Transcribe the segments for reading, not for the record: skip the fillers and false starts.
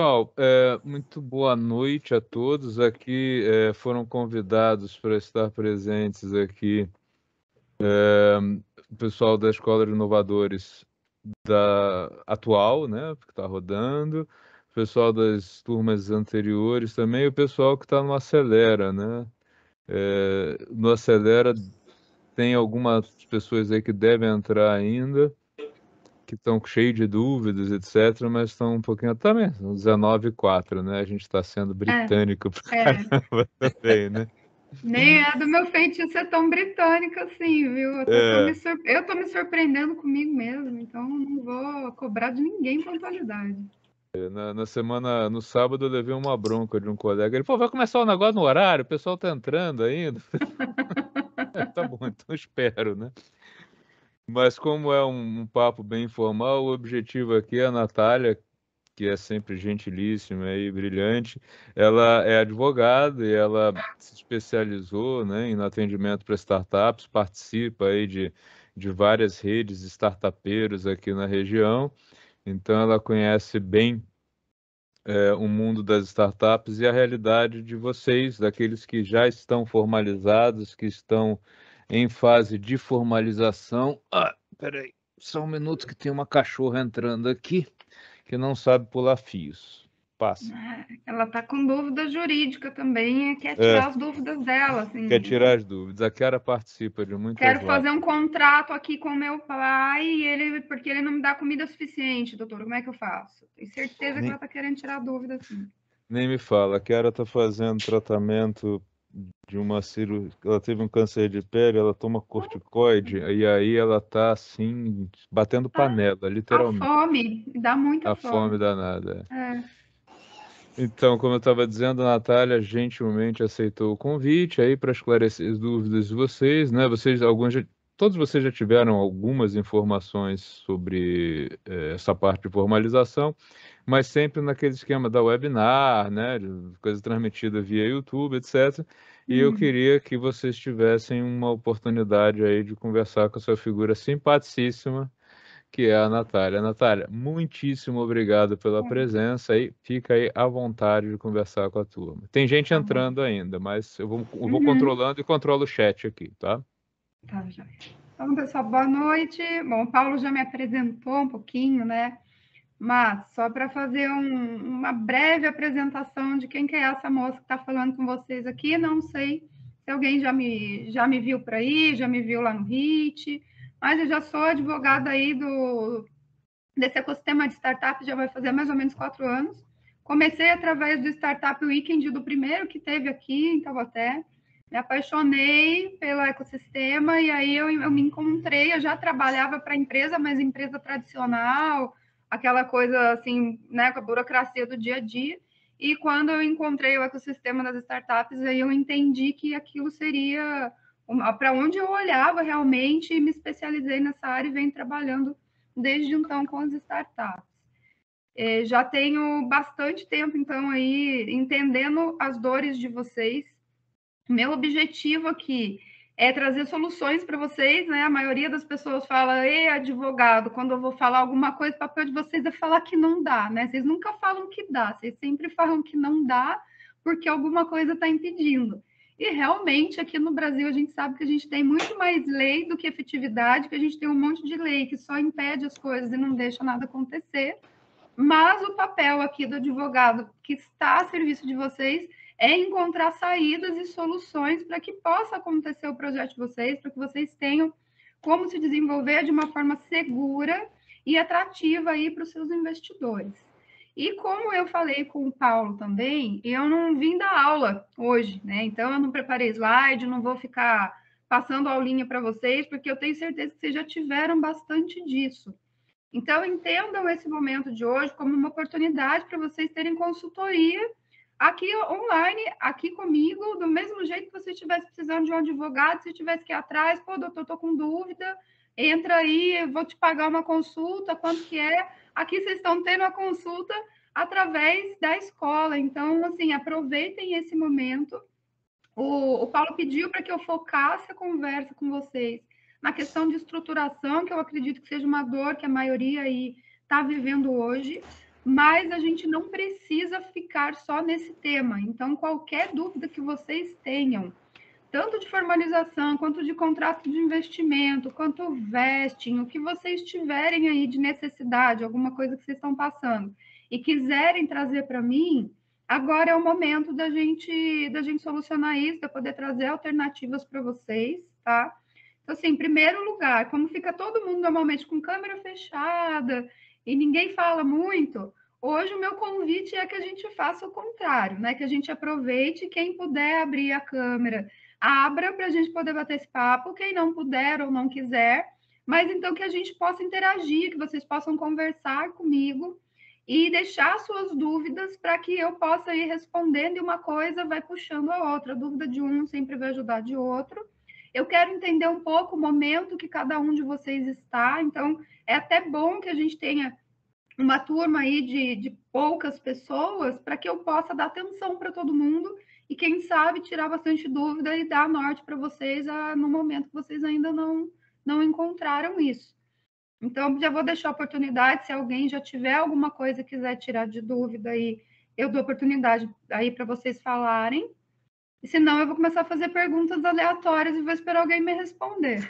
Pessoal, muito boa noite a todos. Aqui foram convidados para estar presentes aqui o pessoal da Escola de Inovadores da atual, né, que está rodando, o pessoal das turmas anteriores também, e o pessoal que está no Acelera, né? No Acelera tem algumas pessoas aí que devem entrar ainda, que estão cheios de dúvidas, etc., mas estão um pouquinho também, são 19h04, né? A gente está sendo É, britânico pra é. caramba também, né? Nem é do meu feitio ser tão britânica assim, viu? É, Eu tô me surpreendendo comigo mesmo, então não vou cobrar de ninguém pontualidade. na semana, no sábado, eu levei uma bronca de um colega. Ele, pô, vai começar o negócio no horário, o pessoal tá entrando ainda. Tá bom, então espero, né? Mas como é um papo bem informal, o objetivo aqui é a Natália, que é sempre gentilíssima e brilhante. Ela é advogada e ela se especializou, né, em atendimento para startups, participa aí de várias redes startupeiros aqui na região. Então ela conhece bem o mundo das startups e a realidade de vocês, daqueles que já estão formalizados, que estão em fase de formalização. Ah, peraí, só um minuto que tem uma cachorra entrando aqui que não sabe pular fios. Passa. Ela tá com dúvida jurídica também e quer É, tirar as dúvidas dela, quer assim. tirar as dúvidas. A Chiara participa de muitas Quero lives. fazer um contrato aqui com meu pai e porque ele não me dá comida suficiente, doutor. Como é que eu faço? Tenho certeza que Nem, ela tá querendo tirar a dúvida, assim. nem me fala. A Chiara está fazendo tratamento de uma cirurgia. Ela teve um câncer de pele, ela toma corticoide, e aí ela tá assim, batendo panela, A literalmente. fome, me dá muita A fome fome. danada. É. Então, como eu estava dizendo, a Natália gentilmente aceitou o convite aí para esclarecer as dúvidas de vocês, né? Todos vocês já tiveram algumas informações sobre essa parte de formalização, mas sempre naquele esquema da webinar, né? De coisa transmitida via YouTube, etc. E eu Hum. queria que vocês tivessem uma oportunidade aí de conversar com essa figura simpaticíssima que é a Natália. Natália, muitíssimo obrigado pela presença e fica aí à vontade de conversar com a turma. Tem gente Tá bom. entrando ainda, mas eu vou Uhum. controlando e controlo o chat aqui, tá? Tá, já. Então, pessoal, boa noite. Bom, o Paulo já me apresentou um pouquinho, né? Mas só para fazer uma breve apresentação de quem que é essa moça que está falando com vocês aqui, não sei se alguém já me viu por aí, já me viu lá no HIT, mas eu já sou advogada aí desse ecossistema de startup, já vai fazer mais ou menos 4 anos. Comecei através do Startup Weekend, do primeiro que teve aqui em Taubaté. Me apaixonei pelo ecossistema e aí eu me encontrei. Eu já trabalhava para empresa, mas empresa tradicional, aquela coisa assim, né, com a burocracia do dia a dia. E quando eu encontrei o ecossistema das startups, aí eu entendi que aquilo seria para onde eu olhava realmente e me especializei nessa área e venho trabalhando desde então com as startups. Já tenho bastante tempo, então, aí entendendo as dores de vocês. Meu objetivo aqui é trazer soluções para vocês, né? A maioria das pessoas fala, ei, advogado, quando eu vou falar alguma coisa, o papel de vocês é falar que não dá, né? Vocês nunca falam que dá, vocês sempre falam que não dá porque alguma coisa está impedindo. E realmente aqui no Brasil a gente sabe que a gente tem muito mais lei do que efetividade, que a gente tem um monte de lei que só impede as coisas e não deixa nada acontecer. Mas o papel aqui do advogado que está a serviço de vocês é encontrar saídas e soluções para que possa acontecer o projeto de vocês, para que vocês tenham como se desenvolver de uma forma segura e atrativa aí para os seus investidores. E como eu falei com o Paulo também, eu não vim dar aula hoje, né? Então eu não preparei slide, não vou ficar passando aulinha para vocês, porque eu tenho certeza que vocês já tiveram bastante disso. Então, entendam esse momento de hoje como uma oportunidade para vocês terem consultoria aqui online, aqui comigo, do mesmo jeito que você estivesse precisando de um advogado, se tivesse que ir atrás, pô, doutor, estou com dúvida, entra aí, eu vou te pagar uma consulta, quanto que é? Aqui vocês estão tendo a consulta através da escola. Então, assim, aproveitem esse momento. O Paulo pediu para que eu focasse a conversa com vocês na questão de estruturação, que eu acredito que seja uma dor que a maioria aí está vivendo hoje, mas a gente não precisa ficar só nesse tema. Então, qualquer dúvida que vocês tenham, tanto de formalização, quanto de contrato de investimento, quanto vesting, o que vocês tiverem aí de necessidade, alguma coisa que vocês estão passando, e quiserem trazer para mim, agora é o momento da gente solucionar isso, de poder trazer alternativas para vocês, tá? Então, assim, em primeiro lugar, como fica todo mundo normalmente com câmera fechada e ninguém fala muito, hoje o meu convite é que a gente faça o contrário, né? Que a gente aproveite, quem puder abrir a câmera, abra para a gente poder bater esse papo, quem não puder ou não quiser, mas então que a gente possa interagir, que vocês possam conversar comigo e deixar suas dúvidas para que eu possa ir respondendo e uma coisa vai puxando a outra. A dúvida de um sempre vai ajudar de outro. Eu quero entender um pouco o momento que cada um de vocês está, então é até bom que a gente tenha uma turma aí de poucas pessoas para que eu possa dar atenção para todo mundo e, quem sabe, tirar bastante dúvida e dar norte para vocês no momento que vocês ainda não encontraram isso. Então, já vou deixar a oportunidade, se alguém já tiver alguma coisa e quiser tirar de dúvida aí, eu dou oportunidade aí para vocês falarem. E senão, eu vou começar a fazer perguntas aleatórias e vou esperar alguém me responder.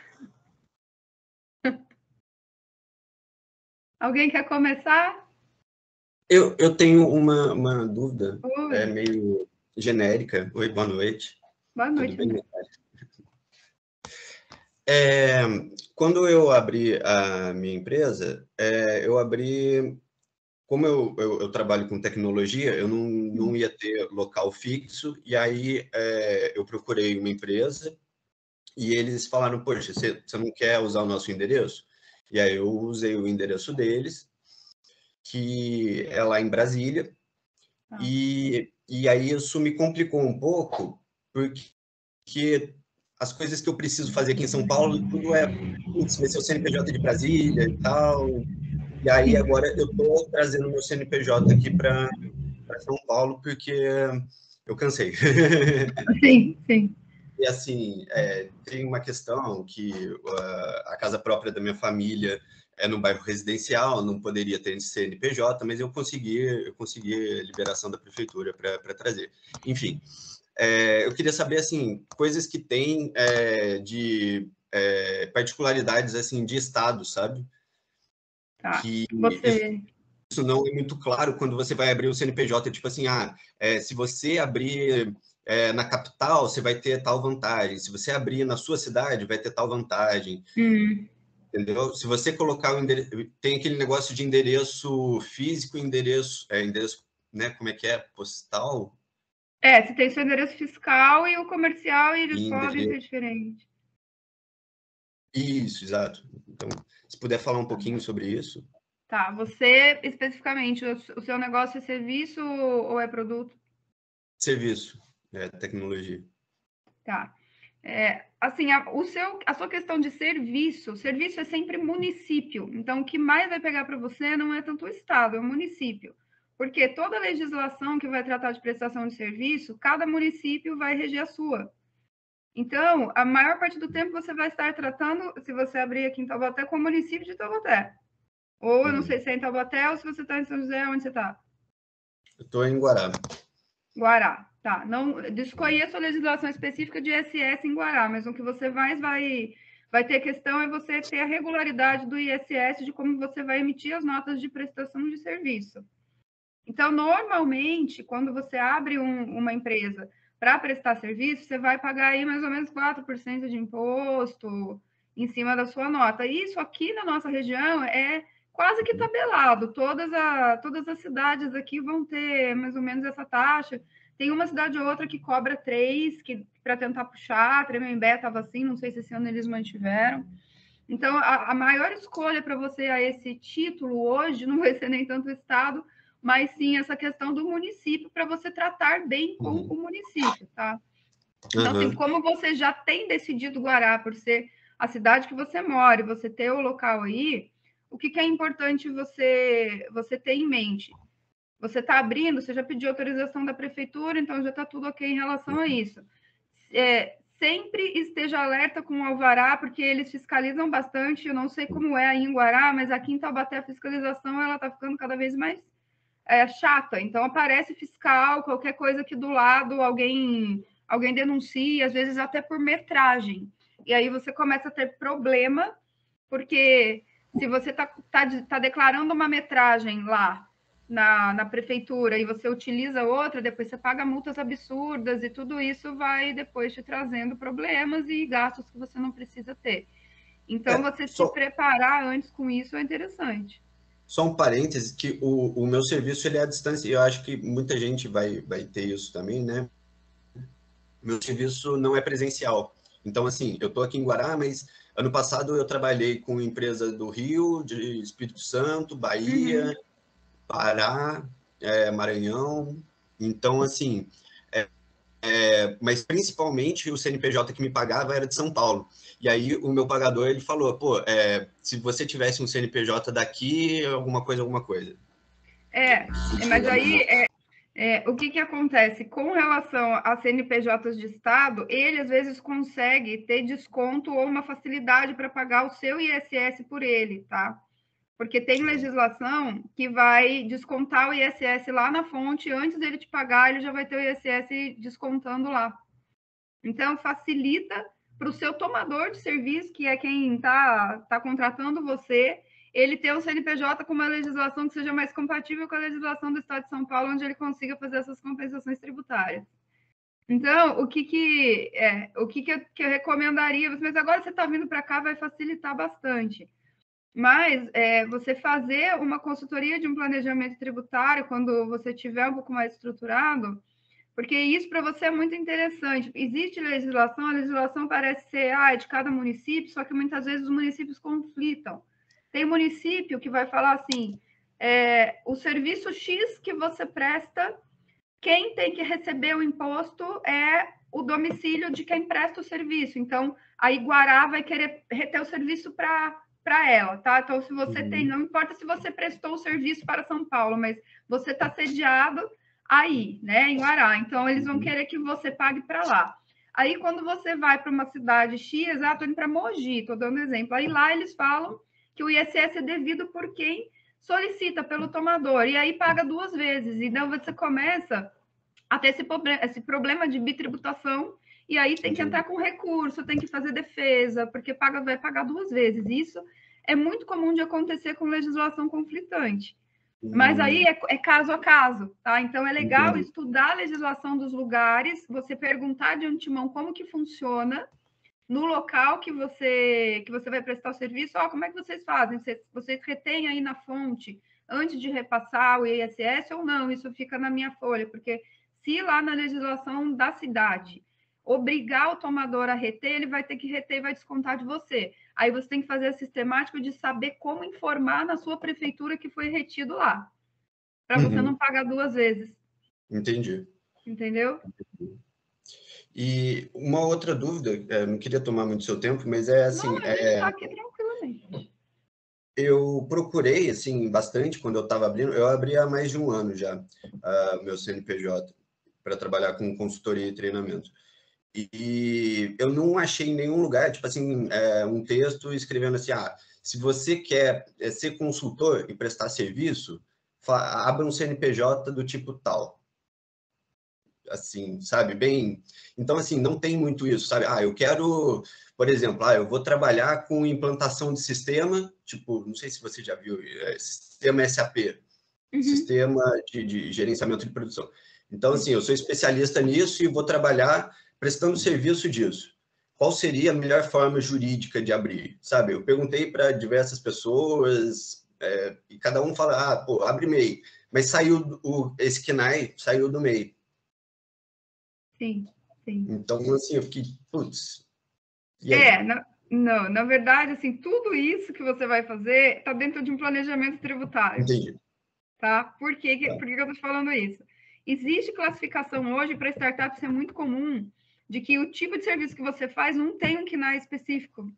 Alguém quer começar? Eu tenho uma dúvida, Oi. meio genérica. Oi, boa noite. Boa noite. Tudo bem? Quando eu abri a minha empresa, eu abri... Como eu trabalho com tecnologia, eu não ia ter local fixo, e aí eu procurei uma empresa, e eles falaram, poxa, você não quer usar o nosso endereço? E aí eu usei o endereço deles, que é lá em Brasília, e aí isso me complicou um pouco, porque as coisas que eu preciso fazer aqui em São Paulo, tudo vai ser o CNPJ de Brasília e tal, e aí agora eu estou trazendo o meu CNPJ aqui para São Paulo, porque eu cansei. Sim, sim. E assim, tem uma questão que a casa própria da minha família é no bairro residencial, não poderia ter CNPJ, mas eu consegui liberação da prefeitura para trazer. Enfim, eu queria saber assim, coisas que tem de particularidades assim de estado, sabe? Tá. Que Você... isso não é muito claro quando você vai abrir o CNPJ, tipo assim, se você abrir na capital, você vai ter tal vantagem, se você abrir na sua cidade, vai ter tal vantagem, entendeu? Se você colocar o endereço, tem aquele negócio de endereço físico, endereço, né, como é que é, postal? você tem seu endereço fiscal e o comercial, e eles podem ser diferentes. Isso, exato. Então, se puder falar um pouquinho sobre isso. Tá, você, especificamente, o seu negócio é serviço ou é produto? Serviço, tecnologia. Tá. Assim, a sua questão de serviço é sempre município. Então, o que mais vai pegar para você não é tanto o Estado, é o município. Porque toda legislação que vai tratar de prestação de serviço, cada município vai reger a sua. Então, a maior parte do tempo você vai estar tratando, se você abrir aqui em Taubaté, com o município de Taubaté. Ou eu não sei se é em Taubaté ou se você está em São José, onde você está? Eu estou em Guará. Guará, tá. Não desconheço a legislação específica de ISS em Guará, mas o que você mais vai ter questão é você ter a regularidade do ISS de como você vai emitir as notas de prestação de serviço. Então, normalmente, quando você abre uma empresa para prestar serviço, você vai pagar aí mais ou menos 4% de imposto em cima da sua nota. Isso aqui na nossa região é quase que tabelado. Todas as cidades aqui vão ter mais ou menos essa taxa. Tem uma cidade ou outra que cobra 3, para tentar puxar. Tremembé estava assim, não sei se esse ano eles mantiveram. Então, a maior escolha para você a esse título hoje não vai ser nem tanto o Estado, mas sim essa questão do município, para você tratar bem com o município, tá? Então, assim, como você já tem decidido Guará por ser a cidade que você mora e você ter o local aí, o que é importante você ter em mente? Você está abrindo, você já pediu autorização da prefeitura, então já está tudo ok em relação a isso. Sempre esteja alerta com o alvará, porque eles fiscalizam bastante. Eu não sei como é aí em Guará, mas aqui em Taubaté a fiscalização ela está ficando cada vez mais chata. Então, aparece fiscal, qualquer coisa aqui do lado, alguém denuncia, às vezes até por metragem. E aí você começa a ter problema, porque se você tá declarando uma metragem lá na prefeitura e você utiliza outra, depois você paga multas absurdas e tudo isso vai depois te trazendo problemas e gastos que você não precisa ter. Então, você se preparar antes com isso é interessante. Só um parênteses, que o meu serviço ele é à distância, e eu acho que muita gente vai ter isso também, né? Meu serviço não é presencial. Então, assim, eu estou aqui em Guará, mas ano passado eu trabalhei com empresas do Rio, de Espírito Santo, Bahia, Pará, Maranhão. Então, assim, mas principalmente o CNPJ que me pagava era de São Paulo. E aí o meu pagador, ele falou, pô, se você tivesse um CNPJ daqui, alguma coisa. Mas aí, o que acontece? Com relação a CNPJs de Estado, ele às vezes consegue ter desconto ou uma facilidade para pagar o seu ISS por ele, tá? Porque tem legislação que vai descontar o ISS lá na fonte, antes dele te pagar, ele já vai ter o ISS descontando lá. Então, facilita para o seu tomador de serviço, que é quem está contratando você, ele ter um CNPJ com uma legislação que seja mais compatível com a legislação do Estado de São Paulo, onde ele consiga fazer essas compensações tributárias. Então, o que eu recomendaria? Mas agora você está vindo para cá, vai facilitar bastante. Mas você fazer uma consultoria de um planejamento tributário, quando você tiver um pouco mais estruturado, porque isso para você é muito interessante. Existe legislação, a legislação parece ser de cada município, só que muitas vezes os municípios conflitam. Tem município que vai falar assim, o serviço X que você presta, quem tem que receber o imposto é o domicílio de quem presta o serviço. Então, a Guará vai querer reter o serviço para ela, tá? Então, se você tem, não importa se você prestou o serviço para São Paulo, mas você está sediado aí, né, em Guará. Então, eles vão querer que você pague para lá. Aí, quando você vai para uma cidade X, estou indo para Mogi, estou dando exemplo. Aí lá eles falam que o ISS é devido por quem solicita, pelo tomador, e aí paga 2 vezes. Então, você começa a ter esse problema de bitributação, e aí tem que entrar com recurso, tem que fazer defesa, porque vai pagar 2 vezes. Isso é muito comum de acontecer com legislação conflitante. Mas aí é caso a caso, tá? Então, é legal estudar a legislação dos lugares, você perguntar de antemão como que funciona no local que você vai prestar o serviço. Como é que vocês fazem? Vocês retêm aí na fonte antes de repassar o ISS ou não? Isso fica na minha folha, porque se lá na legislação da cidade obrigar o tomador a reter, ele vai ter que reter e vai descontar de você. Aí você tem que fazer a sistemática de saber como informar na sua prefeitura que foi retido lá, para você não pagar 2 vezes. Entendi. Entendeu? E uma outra dúvida, não queria tomar muito seu tempo, mas é assim... Não, a gente está aqui tranquilamente. Eu procurei, assim, bastante quando eu estava abrindo. Eu abri há mais de um ano já, meu CNPJ, para trabalhar com consultoria e treinamento. E eu não achei em nenhum lugar, tipo assim, um texto escrevendo assim, se você quer ser consultor e prestar serviço, abra um CNPJ do tipo tal. Assim, sabe? Bem... Então, assim, não tem muito isso, sabe? Eu quero, por exemplo, eu vou trabalhar com implantação de sistema, tipo, não sei se você já viu, sistema SAP, sistema de gerenciamento de produção. Então, assim, eu sou especialista nisso e vou trabalhar prestando serviço disso. Qual seria a melhor forma jurídica de abrir, sabe? Eu perguntei para diversas pessoas e cada um fala, abre MEI. Mas saiu esse KNAI saiu do MEI. Sim. Então, assim, eu fiquei, putz. Não, na verdade, assim, tudo isso que você vai fazer está dentro de um planejamento tributário. Entendi. Tá? Por que eu estou te falando isso? Existe classificação hoje para startups, é muito comum, de que o tipo de serviço que você faz não tem um KNAI específico.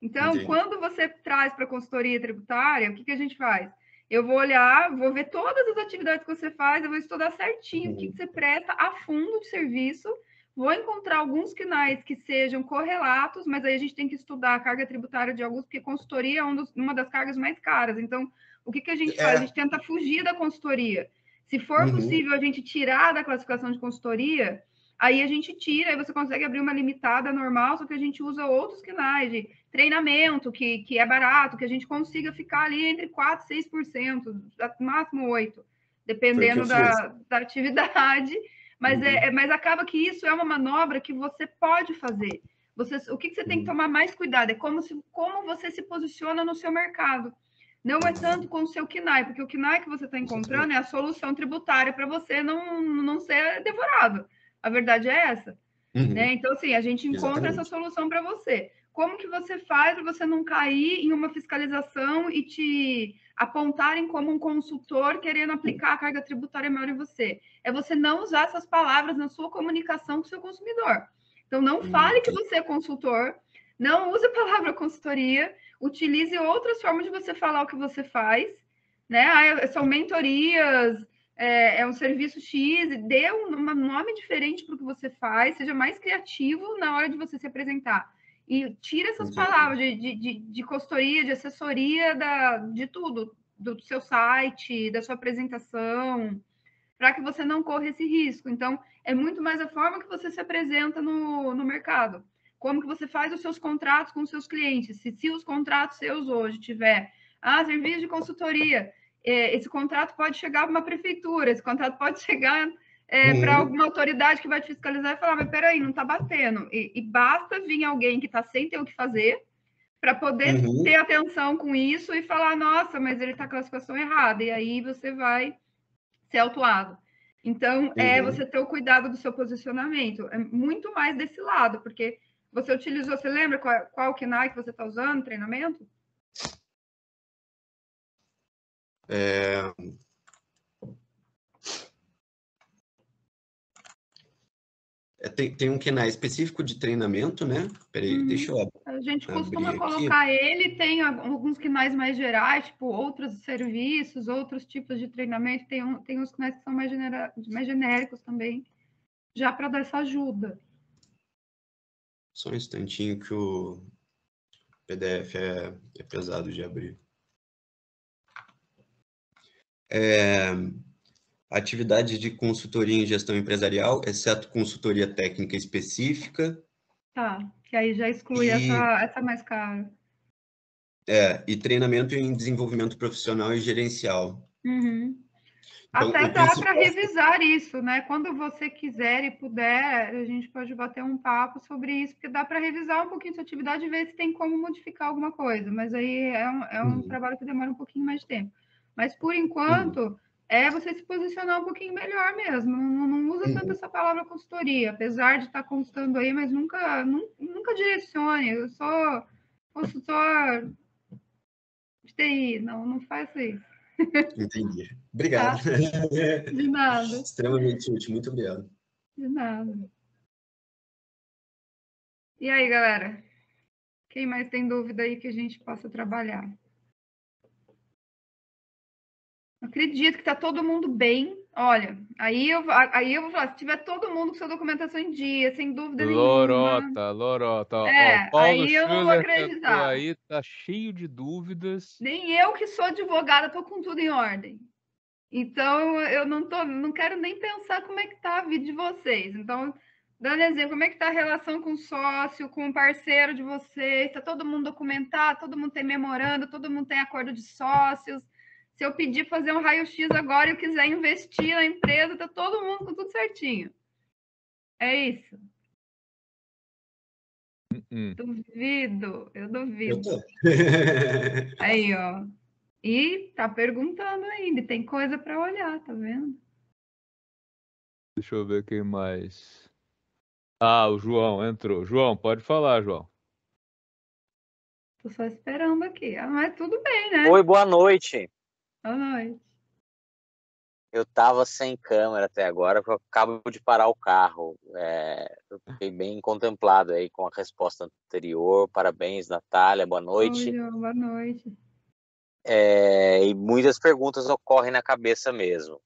Então, Entendi. Quando você traz para a consultoria tributária, o que a gente faz? Eu vou olhar, vou ver todas as atividades que você faz, eu vou estudar certinho o que você presta a fundo de serviço, vou encontrar alguns KNAIs que sejam correlatos, mas aí a gente tem que estudar a carga tributária de alguns, porque consultoria é uma das cargas mais caras. Então, o que a gente faz? A gente tenta fugir da consultoria. Se for possível a gente tirar da classificação de consultoria, aí a gente tira, aí você consegue abrir uma limitada normal, só que a gente usa outros KNAIs de treinamento, que é barato, que a gente consiga ficar ali entre 4% e 6%, máximo 8%, dependendo da atividade. Mas acaba que isso é uma manobra que você pode fazer. O que você tem que tomar mais cuidado é como você se posiciona no seu mercado. Não é tanto com o seu KNAI, porque o KNAI que você está encontrando é a solução tributária para você não ser devorado. A verdade é essa. Né? Então, assim, a gente encontra essa solução para você. Como que você faz para você não cair em uma fiscalização e te apontarem como um consultor querendo aplicar a carga tributária maior em você? É você não usar essas palavras na sua comunicação com o seu consumidor. Então, não fale que você é consultor, não use a palavra consultoria, utilize outras formas de você falar o que você faz, né? São mentorias, é um serviço X, dê um nome diferente para o que você faz, seja mais criativo na hora de você se apresentar. E tira essas palavras de consultoria, de assessoria, de tudo, do seu site, da sua apresentação, para que você não corra esse risco. Então, é muito mais a forma que você se apresenta no mercado. Como que você faz os seus contratos com os seus clientes. Se os contratos seus hoje tiver serviço de consultoria, esse contrato pode chegar para uma prefeitura, esse contrato pode chegar para alguma autoridade que vai te fiscalizar e falar, mas peraí, não está batendo. E basta vir alguém que está sem ter o que fazer para poder ter atenção com isso e falar, nossa, mas ele está com a classificação errada. E aí você vai ser autuado. Então, você ter o cuidado do seu posicionamento. É muito mais desse lado, porque você utilizou, você lembra qual KNAI que você está usando no treinamento? Tem um KNAI específico de treinamento, né? Peraí, deixa eu abrir. A gente costuma colocar ele, tem alguns KNAIs mais gerais, tipo outros serviços, outros tipos de treinamento, tem uns KNAIs que são mais genéricos também, já para dar essa ajuda. Só um instantinho que o PDF é pesado de abrir. Atividade de consultoria em gestão empresarial, exceto consultoria técnica específica. Tá, que aí já exclui essa mais cara. E treinamento em desenvolvimento profissional e gerencial. Então, até dá para revisar isso, né? Quando você quiser e puder, a gente pode bater um papo sobre isso, porque dá para revisar um pouquinho sua atividade e ver se tem como modificar alguma coisa. Mas aí é um trabalho que demora um pouquinho mais de tempo. Mas, por enquanto, é você se posicionar um pouquinho melhor mesmo. Não usa tanto essa palavra consultoria, apesar de estar consultando aí, mas nunca direcione. Eu sou consultor de TI, não faço isso. Entendi. Obrigado. Tá. De nada. Extremamente útil. Muito obrigado. De nada. E aí, galera? Quem mais tem dúvida aí que a gente possa trabalhar? Acredito que está todo mundo bem. Olha, aí eu vou falar, se tiver todo mundo com sua documentação em dia, sem dúvida nenhuma. Lorota. Paulo aí eu não vou acreditar. Aí tá cheio de dúvidas. Nem eu que sou advogada estou com tudo em ordem. Então, eu não quero nem pensar como é que está a vida de vocês. Então, dando exemplo, como é que está a relação com o sócio, com o parceiro de vocês? Está todo mundo documentado, todo mundo tem memorando, todo mundo tem acordo de sócios. Se eu pedir fazer um raio-x agora e eu quiser investir na empresa, está todo mundo com tudo certinho. É isso. Duvido, eu duvido. Aí, ó. E tá perguntando ainda, tem coisa para olhar, tá vendo? Deixa eu ver quem mais. O João entrou. João, pode falar, João. Tô só esperando aqui. Mas tudo bem, né? Oi, boa noite. Boa noite. Eu tava sem câmera até agora, porque eu acabo de parar o carro. Eu fiquei bem contemplado aí com a resposta anterior. Parabéns, Natália, boa noite. Oi, João, boa noite. E muitas perguntas ocorrem na cabeça mesmo.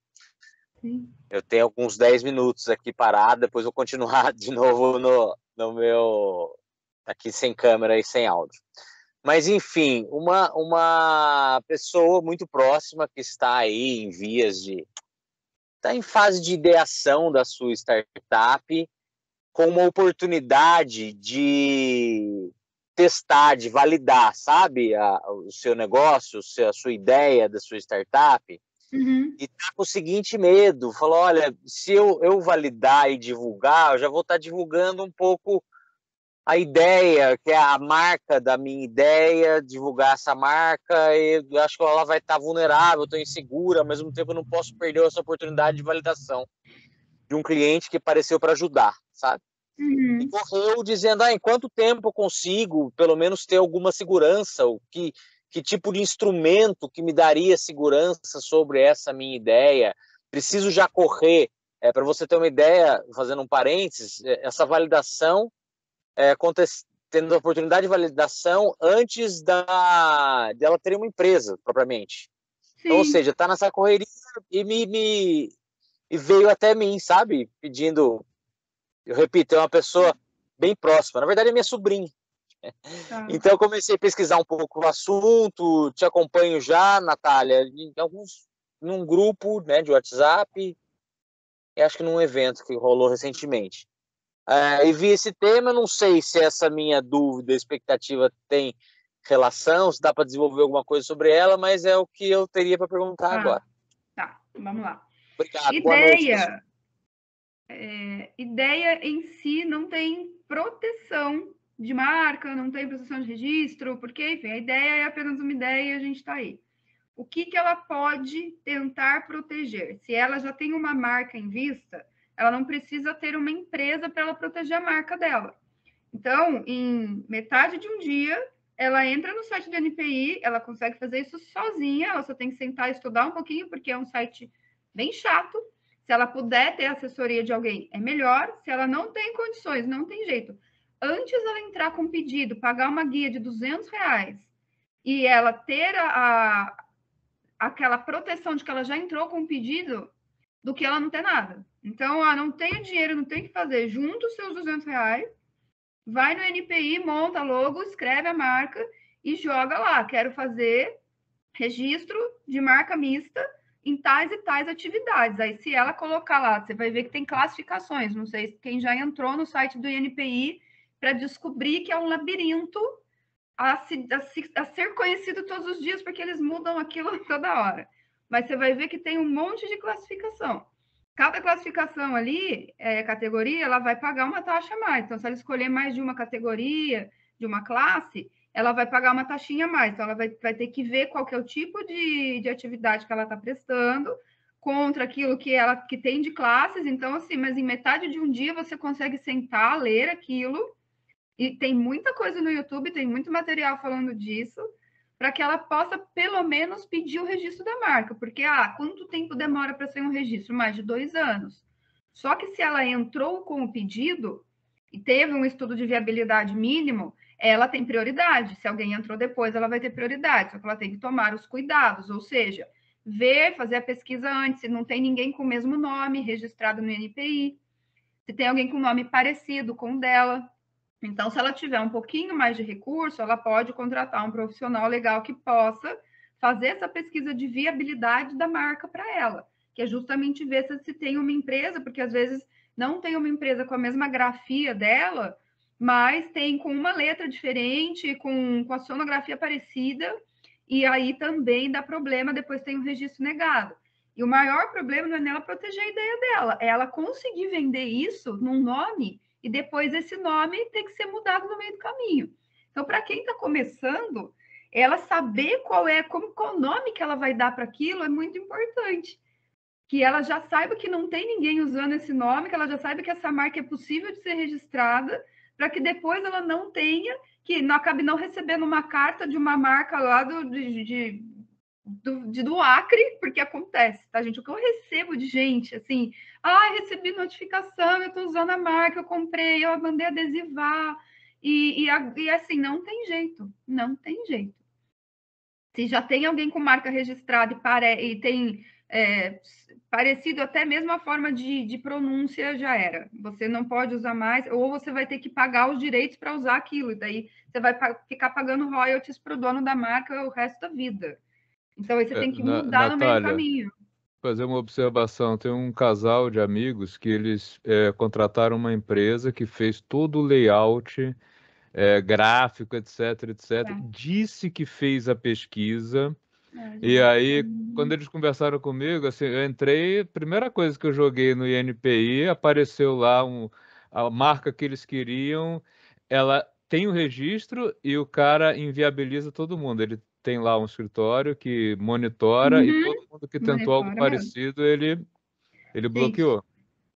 Sim. Eu tenho alguns 10 minutos aqui parado, depois vou continuar de novo no meu... aqui sem câmera e sem áudio. Mas, enfim, uma pessoa muito próxima que está aí em vias de... está em fase de ideação da sua startup, com uma oportunidade de testar, de validar, sabe, o seu negócio, a sua ideia da sua startup, Uhum. e tá com o seguinte medo, falou, olha, se eu validar e divulgar, eu já vou estar divulgando um pouco a ideia, que é a marca da minha ideia, divulgar essa marca, e eu acho que ela vai estar vulnerável, estou insegura, ao mesmo tempo eu não posso perder essa oportunidade de validação de um cliente que apareceu para ajudar, sabe? Uhum. E correu dizendo, em quanto tempo eu consigo, pelo menos, ter alguma segurança, que tipo de instrumento que me daria segurança sobre essa minha ideia? Preciso já correr, para você ter uma ideia, fazendo um parênteses, essa validação, tendo a oportunidade de validação antes dela ter uma empresa, propriamente. Então, ou Sim. seja, está nessa correria e veio até mim, sabe? Pedindo, eu repito, é uma pessoa bem próxima, na verdade é minha sobrinha. Tá. Então eu comecei a pesquisar um pouco o assunto, te acompanho já, Natália, num grupo, né, de WhatsApp, e acho que num evento que rolou recentemente. E vi esse tema, não sei se essa minha dúvida, expectativa tem relação, se dá para desenvolver alguma coisa sobre ela, mas é o que eu teria para perguntar agora. Tá, vamos lá. Obrigado, boa noite, pessoal. Ideia em si não tem proteção de marca, não tem proteção de registro, porque, enfim, a ideia é apenas uma ideia e a gente está aí. O que ela pode tentar proteger? Se ela já tem uma marca em vista, ela não precisa ter uma empresa para ela proteger a marca dela. Então, em metade de um dia, ela entra no site do NPI, ela consegue fazer isso sozinha, ela só tem que sentar e estudar um pouquinho, porque é um site bem chato. Se ela puder ter assessoria de alguém, é melhor. Se ela não tem condições, não tem jeito. Antes ela entrar com um pedido, pagar uma guia de R$200 e ela ter aquela proteção de que ela já entrou com um pedido, do que ela não ter nada. Então, não tem dinheiro, não tem o que fazer. Junta os seus R$200, vai no NPI, monta logo, escreve a marca e joga lá. Quero fazer registro de marca mista em tais e tais atividades. Aí, se ela colocar lá, você vai ver que tem classificações. Não sei quem já entrou no site do INPI para descobrir que é um labirinto a ser conhecido todos os dias, porque eles mudam aquilo toda hora. Mas você vai ver que tem um monte de classificação. Cada classificação ali, categoria, ela vai pagar uma taxa a mais. Então, se ela escolher mais de uma categoria, de uma classe, ela vai pagar uma taxinha a mais. Então, ela vai ter que ver qual que é o tipo de atividade que ela está prestando contra aquilo que tem de classes. Então, assim, mas em metade de um dia você consegue sentar, ler aquilo, e tem muita coisa no YouTube, tem muito material falando disso, para que ela possa, pelo menos, pedir o registro da marca. Porque, quanto tempo demora para sair um registro? Mais de 2 anos. Só que se ela entrou com o pedido e teve um estudo de viabilidade mínimo, ela tem prioridade. Se alguém entrou depois, ela vai ter prioridade. Só que ela tem que tomar os cuidados, ou seja, ver, fazer a pesquisa antes, se não tem ninguém com o mesmo nome registrado no INPI, se tem alguém com nome parecido com o dela. Então, se ela tiver um pouquinho mais de recurso, ela pode contratar um profissional legal que possa fazer essa pesquisa de viabilidade da marca para ela, que é justamente ver se tem uma empresa, porque às vezes não tem uma empresa com a mesma grafia dela, mas tem com uma letra diferente, com a sonografia parecida, e aí também dá problema, depois tem um registro negado. E o maior problema não é nela proteger a ideia dela, é ela conseguir vender isso num nome e depois esse nome tem que ser mudado no meio do caminho. Então, para quem está começando, ela saber qual o nome que ela vai dar para aquilo é muito importante. Que ela já saiba que não tem ninguém usando esse nome, que ela já saiba que essa marca é possível de ser registrada, para que depois ela não tenha, que não acabe não recebendo uma carta de uma marca lá do Acre, porque acontece, tá, gente? O que eu recebo de gente, assim, recebi notificação, eu tô usando a marca, eu comprei, eu mandei adesivar, e assim, não tem jeito, não tem jeito. Se já tem alguém com marca registrada e tem parecido, até mesmo a forma de pronúncia já era. Você não pode usar mais, ou você vai ter que pagar os direitos para usar aquilo, e daí você vai ficar pagando royalties para o dono da marca o resto da vida. Então, aí você tem que mudar no meio do Natália, caminho. fazer uma observação. Tem um casal de amigos que eles contrataram uma empresa que fez todo o layout, gráfico, etc, etc. Tá. Disse que fez a pesquisa. E aí, quando eles conversaram comigo, assim, eu entrei, a primeira coisa que eu joguei no INPI, apareceu lá a marca que eles queriam, ela tem o registro e o cara inviabiliza todo mundo. Ele tem lá um escritório que monitora e todo mundo que tentou algo Monitora mesmo. parecido, ele Gente, bloqueou.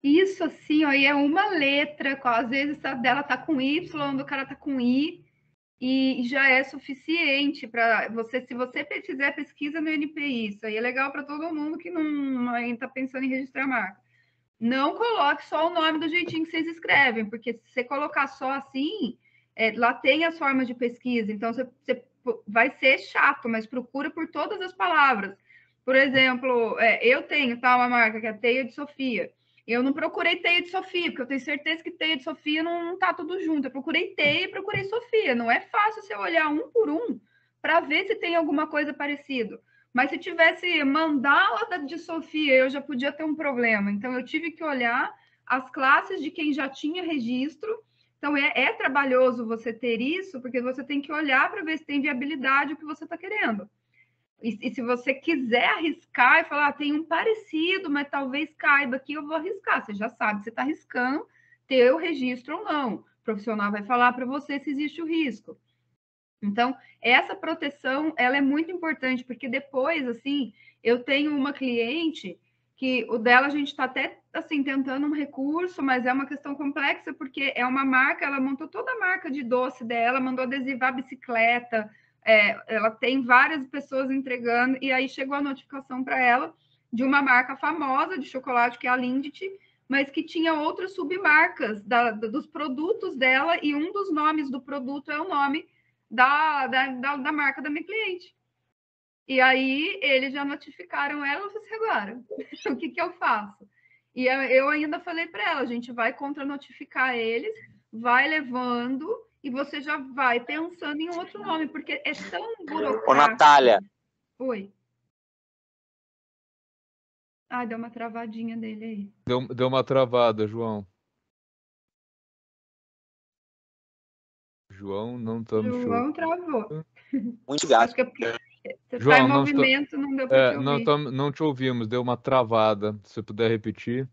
isso assim, ó, e é uma letra, às vezes a dela tá com Y, do cara tá com I, e já é suficiente para você, se você fizer pesquisa no NPI, isso aí é legal para todo mundo que não está pensando em registrar marca. Não coloque só o nome do jeitinho que vocês escrevem, porque se você colocar só assim, lá tem as formas de pesquisa, então você vai ser chato, mas procura por todas as palavras. Por exemplo, eu tenho uma marca que é a Teia de Sofia. Eu não procurei Teia de Sofia, porque eu tenho certeza que Teia de Sofia não tá tudo junto. Eu procurei Teia e procurei Sofia. Não é fácil você olhar um por um para ver se tem alguma coisa parecida. Mas se tivesse mandala de Sofia, eu já podia ter um problema. Então, eu tive que olhar as classes de quem já tinha registro. Então, é trabalhoso você ter isso, porque você tem que olhar para ver se tem viabilidade o que você está querendo. E se você quiser arriscar e falar, tem um parecido, mas talvez caiba aqui, eu vou arriscar. Você já sabe, você está arriscando ter o registro ou não. O profissional vai falar para você se existe o risco. Então, essa proteção, ela é muito importante, porque depois, assim, eu tenho uma cliente que o dela a gente está até, assim, tentando um recurso, mas é uma questão complexa, porque é uma marca, ela montou toda a marca de doce dela, mandou adesivar a bicicleta, ela tem várias pessoas entregando, e aí chegou a notificação para ela de uma marca famosa de chocolate, que é a Lindt, mas que tinha outras submarcas dos produtos dela, e um dos nomes do produto é o nome da marca da minha cliente. E aí eles já notificaram ela, eu falei assim, agora, o que eu faço? E eu ainda falei para ela, a gente vai contra-notificar eles, vai levando e você já vai pensando em outro nome, porque é tão burocrático. Ô, Natália. Oi. Deu uma travadinha dele aí. Deu uma travada, João. João, não estamos te João ouvindo. travou. Muito gato. Acho que é porque você João, está em movimento, não deu para te ouvir. Não te ouvimos, deu uma travada. Se você puder repetir.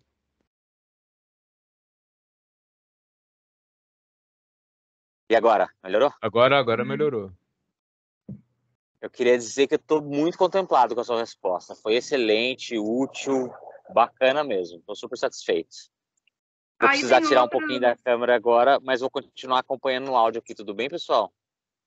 E agora? Melhorou? Agora melhorou. Eu queria dizer que eu estou muito contemplado com a sua resposta. Foi excelente, útil, bacana mesmo. Estou super satisfeito. Vou precisar tirar um pouquinho da câmera agora, mas vou continuar acompanhando o áudio aqui. Tudo bem, pessoal?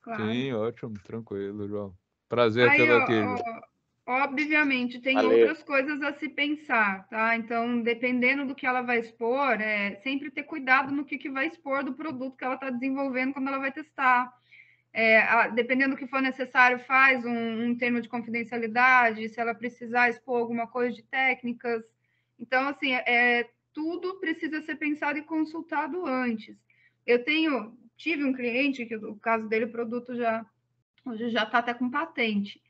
Claro. Sim, ótimo, tranquilo, João. Prazer tê-lo aqui, João. Obviamente, tem outras coisas a se pensar, tá? Então, dependendo do que ela vai expor, sempre ter cuidado no que vai expor do produto que ela está desenvolvendo quando ela vai testar. Dependendo do que for necessário, faz um termo de confidencialidade, se ela precisar expor alguma coisa de técnicas. Então, assim, tudo precisa ser pensado e consultado antes. Eu tive um cliente, que o caso dele, o produto hoje já está até com patente,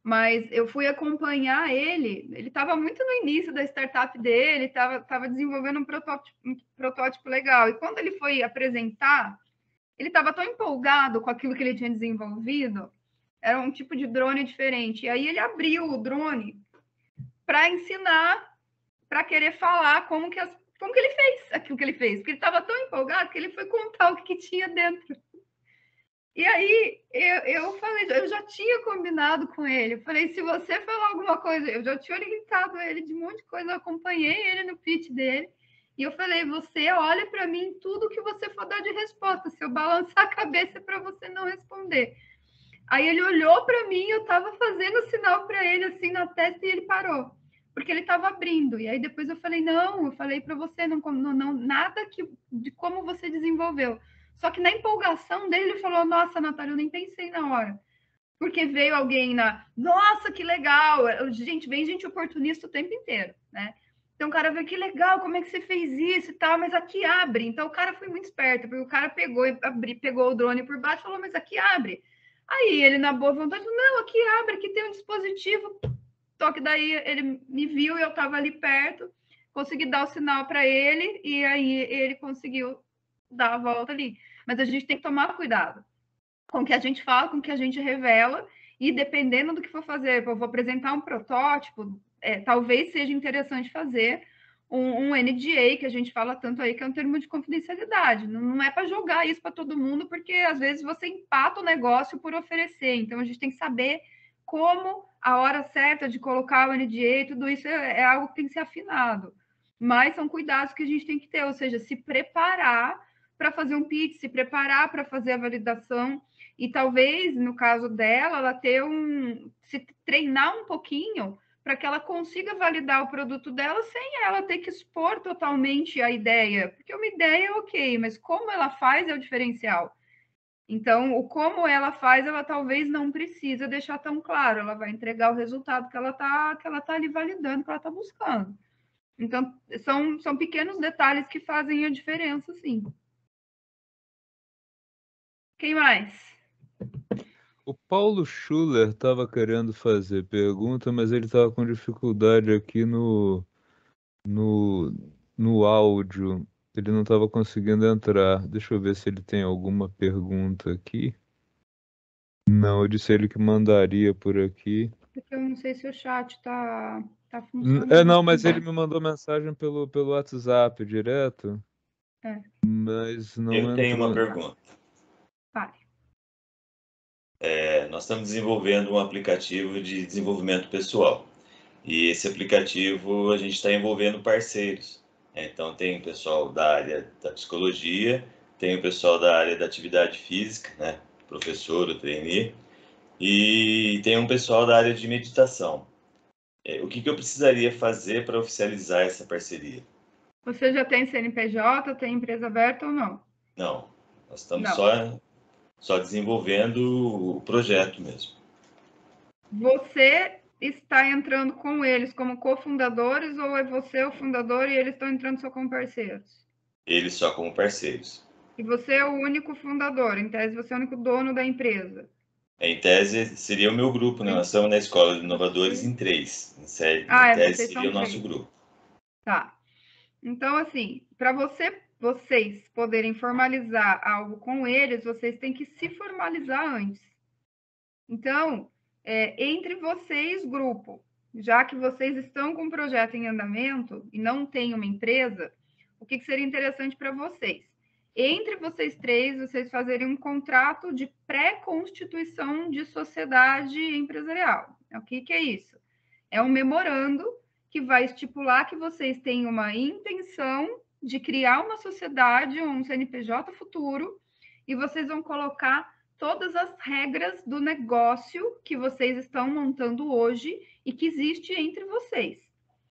mas eu fui acompanhar ele estava muito no início da startup dele, estava desenvolvendo um protótipo legal, e quando ele foi apresentar, ele estava tão empolgado com aquilo que ele tinha desenvolvido, era um tipo de drone diferente, e aí ele abriu o drone para ensinar, para querer falar como que ele fez aquilo que ele fez, porque ele estava tão empolgado que ele foi contar o que tinha dentro. E aí eu falei, eu já tinha combinado com ele. Eu falei, se você falar alguma coisa, eu já tinha orientado ele de um monte de coisa, eu acompanhei ele no pitch dele. E eu falei, você olha para mim tudo que você for dar de resposta. Se eu balançar a cabeça para você não responder. Aí ele olhou para mim, eu estava fazendo sinal para ele assim na testa e ele parou, porque ele estava abrindo. E aí depois eu falei, não, eu falei para você não nada de como você desenvolveu. Só que na empolgação dele, ele falou, nossa, Natália, eu nem pensei na hora. porque veio alguém nossa, que legal, gente, vem gente oportunista o tempo inteiro, né? Então o cara vê, que legal, como é que você fez isso e tal, mas aqui abre. Então o cara foi muito esperto, porque o cara pegou o drone por baixo e falou, mas aqui abre. Aí ele, na boa vontade, não, aqui abre, aqui tem um dispositivo. Só que daí ele me viu e eu estava ali perto, consegui dar o sinal para ele e aí ele conseguiu dar a volta ali. Mas a gente tem que tomar cuidado com o que a gente fala, com o que a gente revela, e dependendo do que for fazer, eu vou apresentar um protótipo, talvez seja interessante fazer um NDA, que a gente fala tanto aí, que é um termo de confidencialidade. Não é para jogar isso para todo mundo, porque às vezes você empata o negócio por oferecer. Então a gente tem que saber como a hora certa de colocar o NDA, tudo isso é algo que tem que ser afinado. Mas são cuidados que a gente tem que ter, ou seja, se preparar para fazer um pitch, se preparar para fazer a validação. E talvez, no caso dela, ela se treinar um pouquinho para que ela consiga validar o produto dela sem ela ter que expor totalmente a ideia. Porque uma ideia é ok, mas como ela faz é o diferencial. Então, o como ela faz, ela talvez não precisa deixar tão claro. Ela vai entregar o resultado que ela tá ali validando, que ela está buscando. Então, são pequenos detalhes que fazem a diferença, sim. Quem mais? O Paulo Schuller estava querendo fazer pergunta, mas ele estava com dificuldade aqui no áudio. Ele não estava conseguindo entrar. Deixa eu ver se ele tem alguma pergunta aqui. Não, eu disse a ele que mandaria por aqui. Porque eu não sei se o chat tá funcionando. Não, mas ele me mandou mensagem pelo WhatsApp direto. Mas não Eu tenho entrou. uma pergunta. Vai. Nós estamos desenvolvendo um aplicativo de desenvolvimento pessoal. E esse aplicativo a gente está envolvendo parceiros. Então tem o pessoal da área da psicologia, tem o pessoal da área da atividade física, né? Professor, o trainee, e tem um pessoal da área de meditação. O que eu precisaria fazer para oficializar essa parceria? Você já tem CNPJ, tem empresa aberta ou não? Não, nós estamos Não. só desenvolvendo o projeto mesmo. Você está entrando com eles como cofundadores ou é você o fundador e eles estão entrando só como parceiros? Eles só como parceiros. E você é o único fundador, em tese você é o único dono da empresa. Em tese, seria o meu grupo, né? Nós estamos na Escola de Inovadores em 3. Em tese, vocês seria são o nosso 3. grupo. Tá. Então, assim, para vocês poderem formalizar algo com eles, vocês têm que se formalizar antes. Então, entre vocês, grupo, já que vocês estão com um projeto em andamento e não têm uma empresa, o que seria interessante para vocês? Entre vocês três, vocês fazerem um contrato de pré-constituição de sociedade empresarial. O que é isso? É um memorando que vai estipular que vocês têm uma intenção de criar uma sociedade, um CNPJ futuro, e vocês vão colocar todas as regras do negócio que vocês estão montando hoje e que existe entre vocês.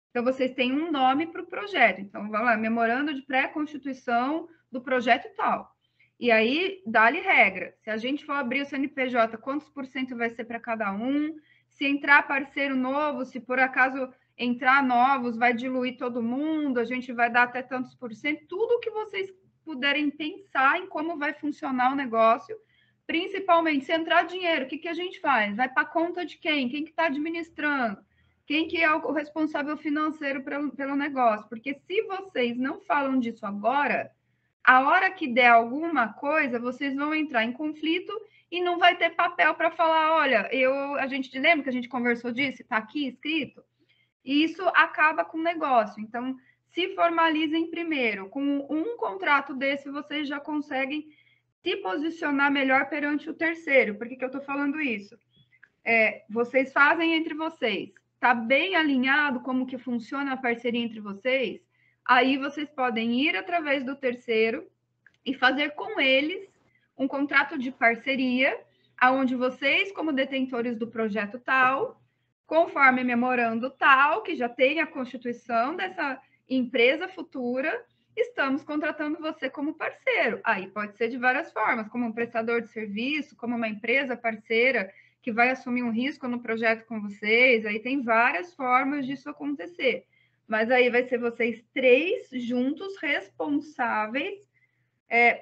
Então, vocês têm um nome para o projeto. Então, vamos lá, memorando de pré-constituição do projeto tal. E aí, dá-lhe regra. Se a gente for abrir o CNPJ, quantos por cento vai ser para cada um? Se entrar parceiro novo, se por acaso entrar novos, vai diluir todo mundo, a gente vai dar até tantos por cento. Tudo que vocês puderem pensar em como vai funcionar o negócio. Principalmente, se entrar dinheiro, o que a gente faz? Vai para a conta de quem? Quem que está administrando? Quem que é o responsável financeiro pelo negócio? Porque se vocês não falam disso agora, a hora que der alguma coisa, vocês vão entrar em conflito e não vai ter papel para falar, olha, a gente lembra que a gente conversou disso, está aqui escrito? E isso acaba com o negócio. Então, se formalizem primeiro. Com um contrato desse, vocês já conseguem se posicionar melhor perante o terceiro. Por que eu estou falando isso? Vocês fazem entre vocês. Está bem alinhado como que funciona a parceria entre vocês? Aí vocês podem ir através do terceiro e fazer com eles um contrato de parceria, aonde vocês, como detentores do projeto tal, conforme memorando tal, que já tem a constituição dessa empresa futura, estamos contratando você como parceiro. Aí pode ser de várias formas, como um prestador de serviço, como uma empresa parceira que vai assumir um risco no projeto com vocês, aí tem várias formas disso acontecer. Mas aí vai ser vocês 3 juntos responsáveis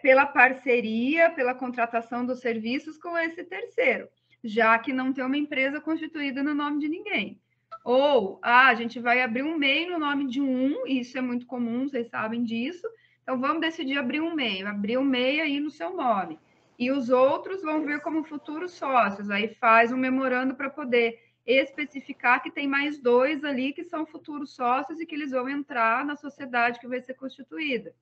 pela parceria, pela contratação dos serviços com esse terceiro, já que não tem uma empresa constituída no nome de ninguém. Ou, a gente vai abrir um MEI no nome de um, isso é muito comum, vocês sabem disso, então vamos decidir abrir um MEI aí no seu nome. E os outros vão vir como futuros sócios, aí faz um memorando para poder especificar que tem mais 2 ali que são futuros sócios e que eles vão entrar na sociedade que vai ser constituída.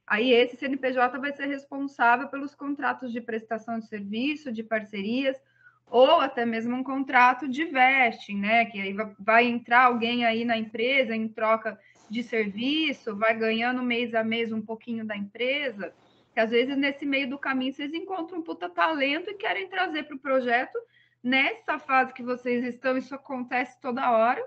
Aí esse CNPJ vai ser responsável pelos contratos de prestação de serviço, de parcerias, ou até mesmo um contrato de vesting, né? Que aí vai entrar alguém aí na empresa em troca de serviço, vai ganhando mês a mês um pouquinho da empresa, que às vezes nesse meio do caminho vocês encontram um puta talento e querem trazer para o projeto. Nessa fase que vocês estão, isso acontece toda hora.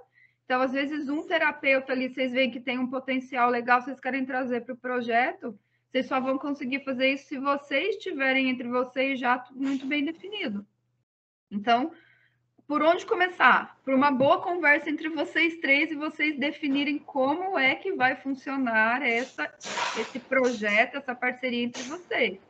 Então, às vezes, um terapeuta ali, vocês veem que tem um potencial legal, vocês querem trazer para o projeto, vocês só vão conseguir fazer isso se vocês tiverem entre vocês já muito bem definido. Então, por onde começar? Por uma boa conversa entre vocês 3 e vocês definirem como é que vai funcionar esse projeto, essa parceria entre vocês.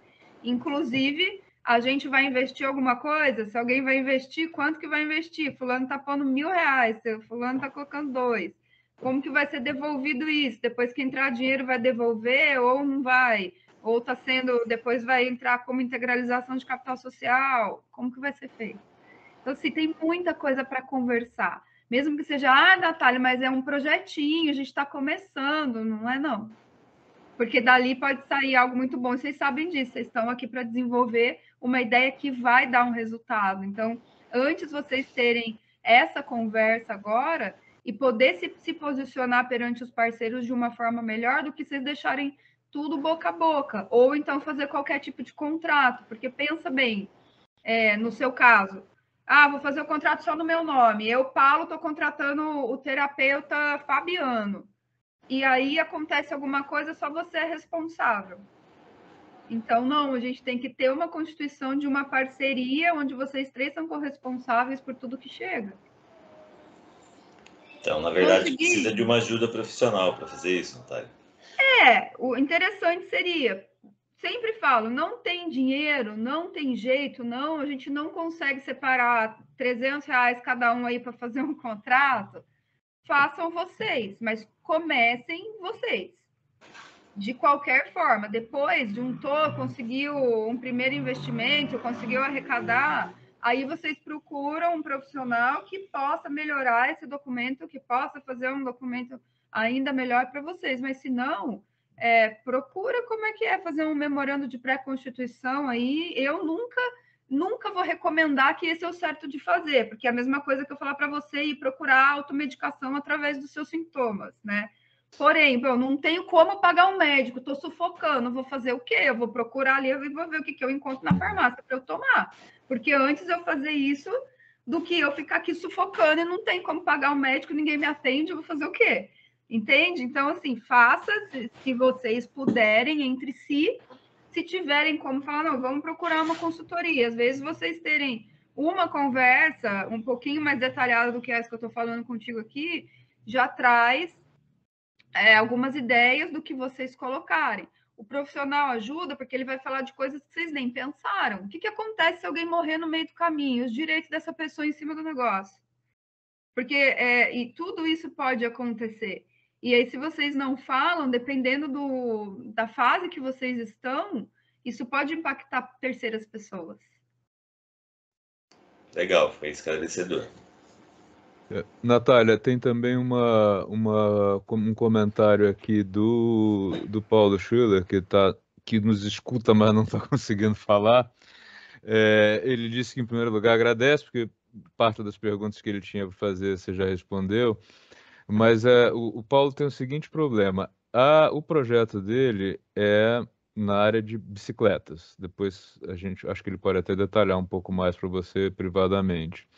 Inclusive, a gente vai investir alguma coisa? Se alguém vai investir, quanto que vai investir? Fulano está pondo R$1.000, fulano está colocando 2. Como que vai ser devolvido isso? Depois que entrar dinheiro, vai devolver ou não vai? Ou está sendo, depois vai entrar como integralização de capital social? Como que vai ser feito? Então, assim, tem muita coisa para conversar. Mesmo que seja, Natália, mas é um projetinho, a gente está começando, não é não. Porque dali pode sair algo muito bom. Vocês sabem disso, vocês estão aqui para desenvolver uma ideia que vai dar um resultado. Então, antes vocês terem essa conversa agora e poder se posicionar perante os parceiros de uma forma melhor do que vocês deixarem tudo boca a boca. Ou então fazer qualquer tipo de contrato. Porque pensa bem, no seu caso, vou fazer o contrato só no meu nome. Eu, Paulo, estou contratando o terapeuta Fabiano. E aí acontece alguma coisa, só você é responsável. Então, não, a gente tem que ter uma constituição de uma parceria onde vocês 3 são corresponsáveis por tudo que chega. Então, na verdade, precisa de uma ajuda profissional para fazer isso, Natália. O interessante seria, sempre falo, não tem dinheiro, não tem jeito, não, a gente não consegue separar R$300 cada um aí para fazer um contrato. Façam vocês, mas comecem vocês. De qualquer forma, depois juntou, conseguiu um primeiro investimento, conseguiu arrecadar, aí vocês procuram um profissional que possa melhorar esse documento, que possa fazer um documento ainda melhor para vocês. Mas se não, procura como é que é fazer um memorando de pré-constituição aí. Eu nunca vou recomendar que esse é o certo de fazer, porque é a mesma coisa que eu falar para você ir procurar automedicação através dos seus sintomas, né? Porém, eu não tenho como pagar um médico, estou sufocando, vou fazer o quê? Eu vou procurar ali e vou ver o que eu encontro na farmácia para eu tomar. Porque antes eu fazer isso do que eu ficar aqui sufocando e não tem como pagar um médico, ninguém me atende, eu vou fazer o quê? Entende? Então, assim, faça se vocês puderem entre si. Se tiverem como falar, não, vamos procurar uma consultoria. Às vezes vocês terem uma conversa um pouquinho mais detalhada do que essa que eu estou falando contigo aqui, já traz algumas ideias do que vocês colocarem. O profissional ajuda porque ele vai falar de coisas que vocês nem pensaram. O que acontece se alguém morrer no meio do caminho? Os direitos dessa pessoa em cima do negócio. Porque e tudo isso pode acontecer. E aí, se vocês não falam, dependendo da fase que vocês estão, isso pode impactar terceiras pessoas. Legal, foi esclarecedor. Natália, tem também um comentário aqui do Paulo Schiller, que nos escuta, mas não está conseguindo falar. Ele disse que, em primeiro lugar, agradece, porque parte das perguntas que ele tinha para fazer você já respondeu. Mas o Paulo tem o seguinte problema. O projeto dele é na área de bicicletas. Depois acho que ele pode até detalhar um pouco mais para você privadamente.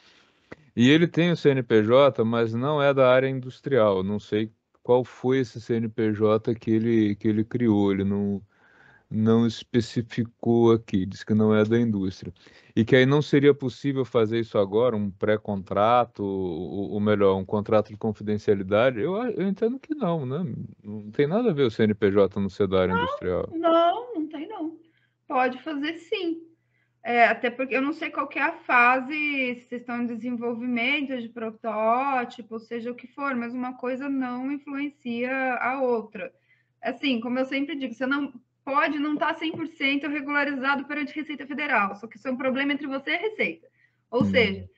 E ele tem o CNPJ, mas não é da área industrial. Não sei qual foi esse CNPJ que ele criou. Ele não especificou aqui, diz que não é da indústria. E que aí não seria possível fazer isso agora, um pré-contrato, ou melhor, um contrato de confidencialidade? Eu entendo que não, né? Não tem nada a ver o CNPJ no ser da área industrial. Não tem não. Pode fazer sim. Até porque eu não sei qual que é a fase, se vocês estão em desenvolvimento de protótipo, seja o que for, mas uma coisa não influencia a outra. Assim, como eu sempre digo, você não pode não estar 100% regularizado perante Receita Federal, só que isso é um problema entre você e a Receita. Ou seja,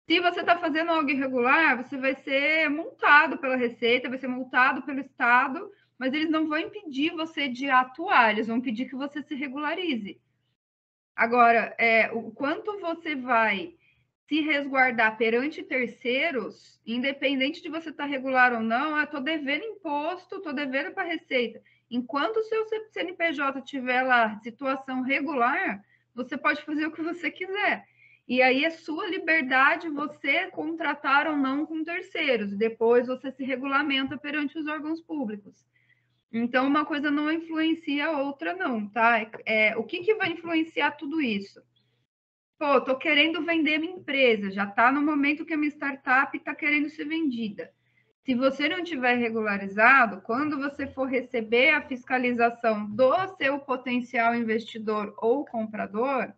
se você está fazendo algo irregular, você vai ser multado pela Receita, vai ser multado pelo Estado, mas eles não vão impedir você de atuar, eles vão pedir que você se regularize. Agora, o quanto você vai se resguardar perante terceiros, independente de você estar regular ou não, estou devendo imposto, estou devendo para a Receita. Enquanto o seu CNPJ tiver lá situação regular, você pode fazer o que você quiser. E aí é sua liberdade você contratar ou não com terceiros. Depois você se regulamenta perante os órgãos públicos. Então, uma coisa não influencia a outra, não, tá? O que vai influenciar tudo isso? Pô, tô querendo vender minha empresa, já está no momento que a minha startup está querendo ser vendida. Se você não tiver regularizado, quando você for receber a fiscalização do seu potencial investidor ou comprador,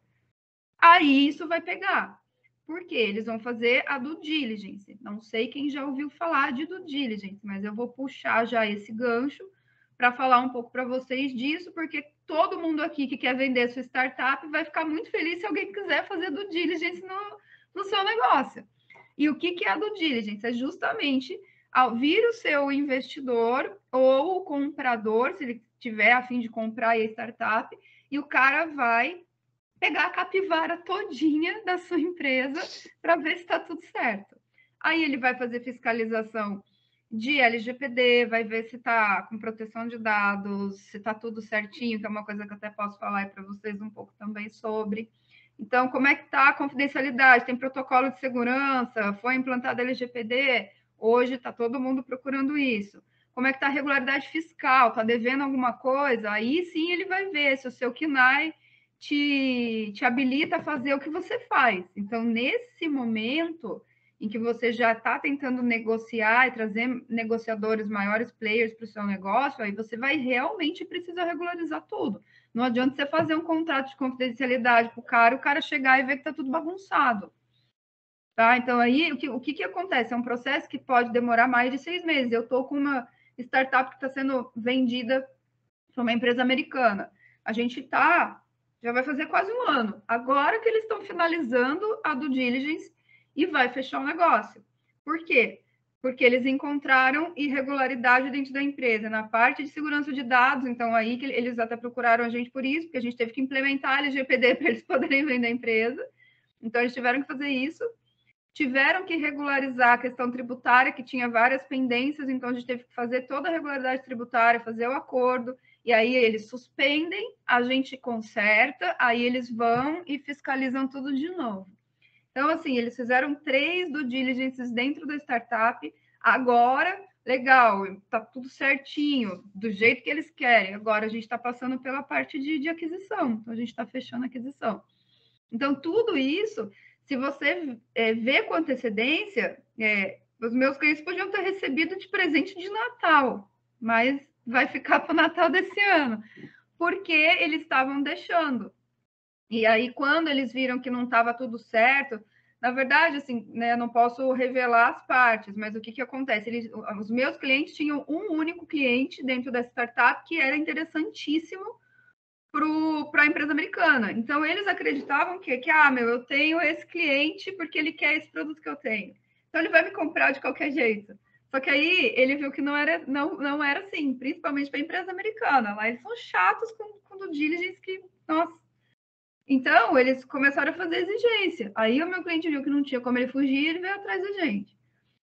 aí isso vai pegar. Por quê? Eles vão fazer a due diligence. Não sei quem já ouviu falar de due diligence, mas eu vou puxar já esse gancho para falar um pouco para vocês disso, porque todo mundo aqui que quer vender sua startup vai ficar muito feliz se alguém quiser fazer due diligence no seu negócio. E o que é a due diligence? É justamente ao vir o seu investidor ou o comprador, se ele tiver a fim de comprar a startup, e o cara vai pegar a capivara todinha da sua empresa para ver se está tudo certo. Aí ele vai fazer fiscalização de LGPD, vai ver se está com proteção de dados, se está tudo certinho, que é uma coisa que eu até posso falar para vocês um pouco também sobre. Então, como é que está a confidencialidade? Tem protocolo de segurança? Foi implantada LGPD? Hoje está todo mundo procurando isso. Como é que está a regularidade fiscal? Está devendo alguma coisa? Aí sim ele vai ver se o seu KNAI te habilita a fazer o que você faz. Então, nesse momento em que você já está tentando negociar e trazer negociadores maiores, players para o seu negócio, aí você vai realmente precisar regularizar tudo. Não adianta você fazer um contrato de confidencialidade para o cara chegar e ver que está tudo bagunçado. Tá? Então, aí, o que acontece? É um processo que pode demorar mais de 6 meses. Eu estou com uma startup que está sendo vendida para uma empresa americana. A gente já vai fazer quase um ano. Agora que eles estão finalizando a due diligence e vai fechar o negócio. Por quê? Porque eles encontraram irregularidade dentro da empresa, na parte de segurança de dados. Então, aí que eles até procuraram a gente por isso, porque a gente teve que implementar a LGPD para eles poderem vender a empresa. Então, eles tiveram que fazer isso. Tiveram que regularizar a questão tributária, que tinha várias pendências, então a gente teve que fazer toda a regularidade tributária, fazer o acordo, e aí eles suspendem, a gente conserta, aí eles vão e fiscalizam tudo de novo. Então, assim, eles fizeram 3 due diligences dentro da startup, agora, legal, tá tudo certinho, do jeito que eles querem, agora a gente está passando pela parte de aquisição, então a gente está fechando a aquisição. Então, tudo isso, se você vê com antecedência, os meus clientes podiam ter recebido de presente de Natal, mas vai ficar para o Natal desse ano, porque eles estavam deixando. E aí, quando eles viram que não estava tudo certo, na verdade, assim, né, eu não posso revelar as partes, mas o que acontece? Os meus clientes tinham um único cliente dentro dessa startup que era interessantíssimo para a empresa americana. Então, eles acreditavam que eu tenho esse cliente porque ele quer esse produto que eu tenho. Então, ele vai me comprar de qualquer jeito. Só que aí ele viu que não era assim, principalmente para a empresa americana. Lá eles são chatos com due diligence que, nossa. Então, eles começaram a fazer exigência. Aí o meu cliente viu que não tinha como ele fugir, ele veio atrás da gente.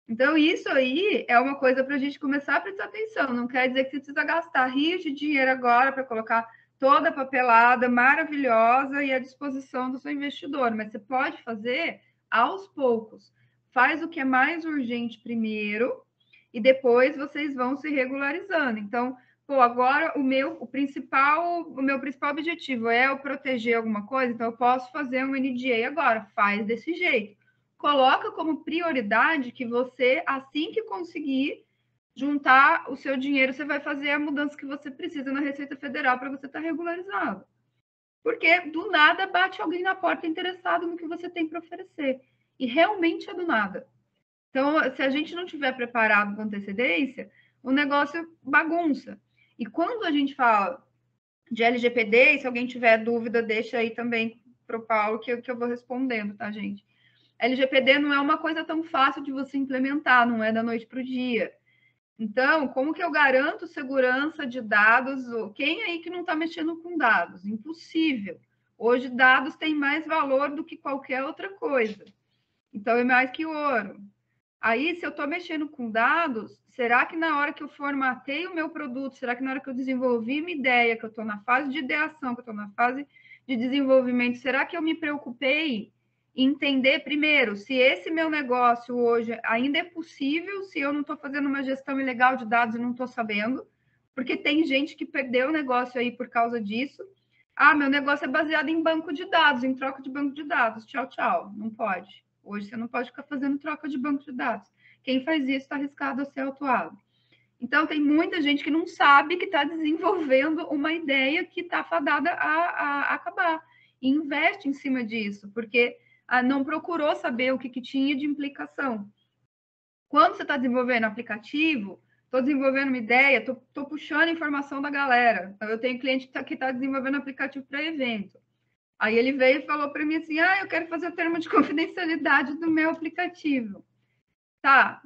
Então, isso aí é uma coisa para a gente começar a prestar atenção. Não quer dizer que você precisa gastar rios de dinheiro agora para colocar toda a papelada maravilhosa e à disposição do seu investidor, mas você pode fazer aos poucos. Faz o que é mais urgente primeiro e depois vocês vão se regularizando. Então, pô, agora o meu principal objetivo é eu proteger alguma coisa, então eu posso fazer um NDA agora, faz desse jeito. Coloca como prioridade que você, assim que conseguir juntar o seu dinheiro, você vai fazer a mudança que você precisa na Receita Federal para você estar regularizado. Porque do nada bate alguém na porta interessado no que você tem para oferecer. E realmente é do nada. Então, se a gente não tiver preparado com antecedência, o negócio bagunça. E quando a gente fala de LGPD, se alguém tiver dúvida, deixa aí também para o Paulo que eu vou respondendo, tá, gente? LGPD não é uma coisa tão fácil de você implementar, não é da noite para o dia. Então, como que eu garanto segurança de dados? Quem aí que não está mexendo com dados? Impossível. Hoje, dados têm mais valor do que qualquer outra coisa. Então, é mais que ouro. Aí, se eu estou mexendo com dados, será que na hora que eu formatei o meu produto, será que na hora que eu desenvolvi uma ideia, que eu estou na fase de ideação, que eu estou na fase de desenvolvimento, será que eu me preocupei em entender primeiro se esse meu negócio hoje ainda é possível, se eu não estou fazendo uma gestão ilegal de dados e não estou sabendo? Porque tem gente que perdeu o negócio aí por causa disso. Ah, meu negócio é baseado em banco de dados, em troca de banco de dados. Tchau, tchau. Não pode. Hoje você não pode ficar fazendo troca de banco de dados. Quem faz isso está arriscado a ser autuado. Então, tem muita gente que não sabe que está desenvolvendo uma ideia que está fadada a acabar. E investe em cima disso, porque não procurou saber o que tinha de implicação. Quando você está desenvolvendo aplicativo, estou desenvolvendo uma ideia, estou puxando informação da galera. Então, eu tenho cliente que está desenvolvendo aplicativo para evento. Aí ele veio e falou para mim assim, eu quero fazer o termo de confidencialidade do meu aplicativo. Tá,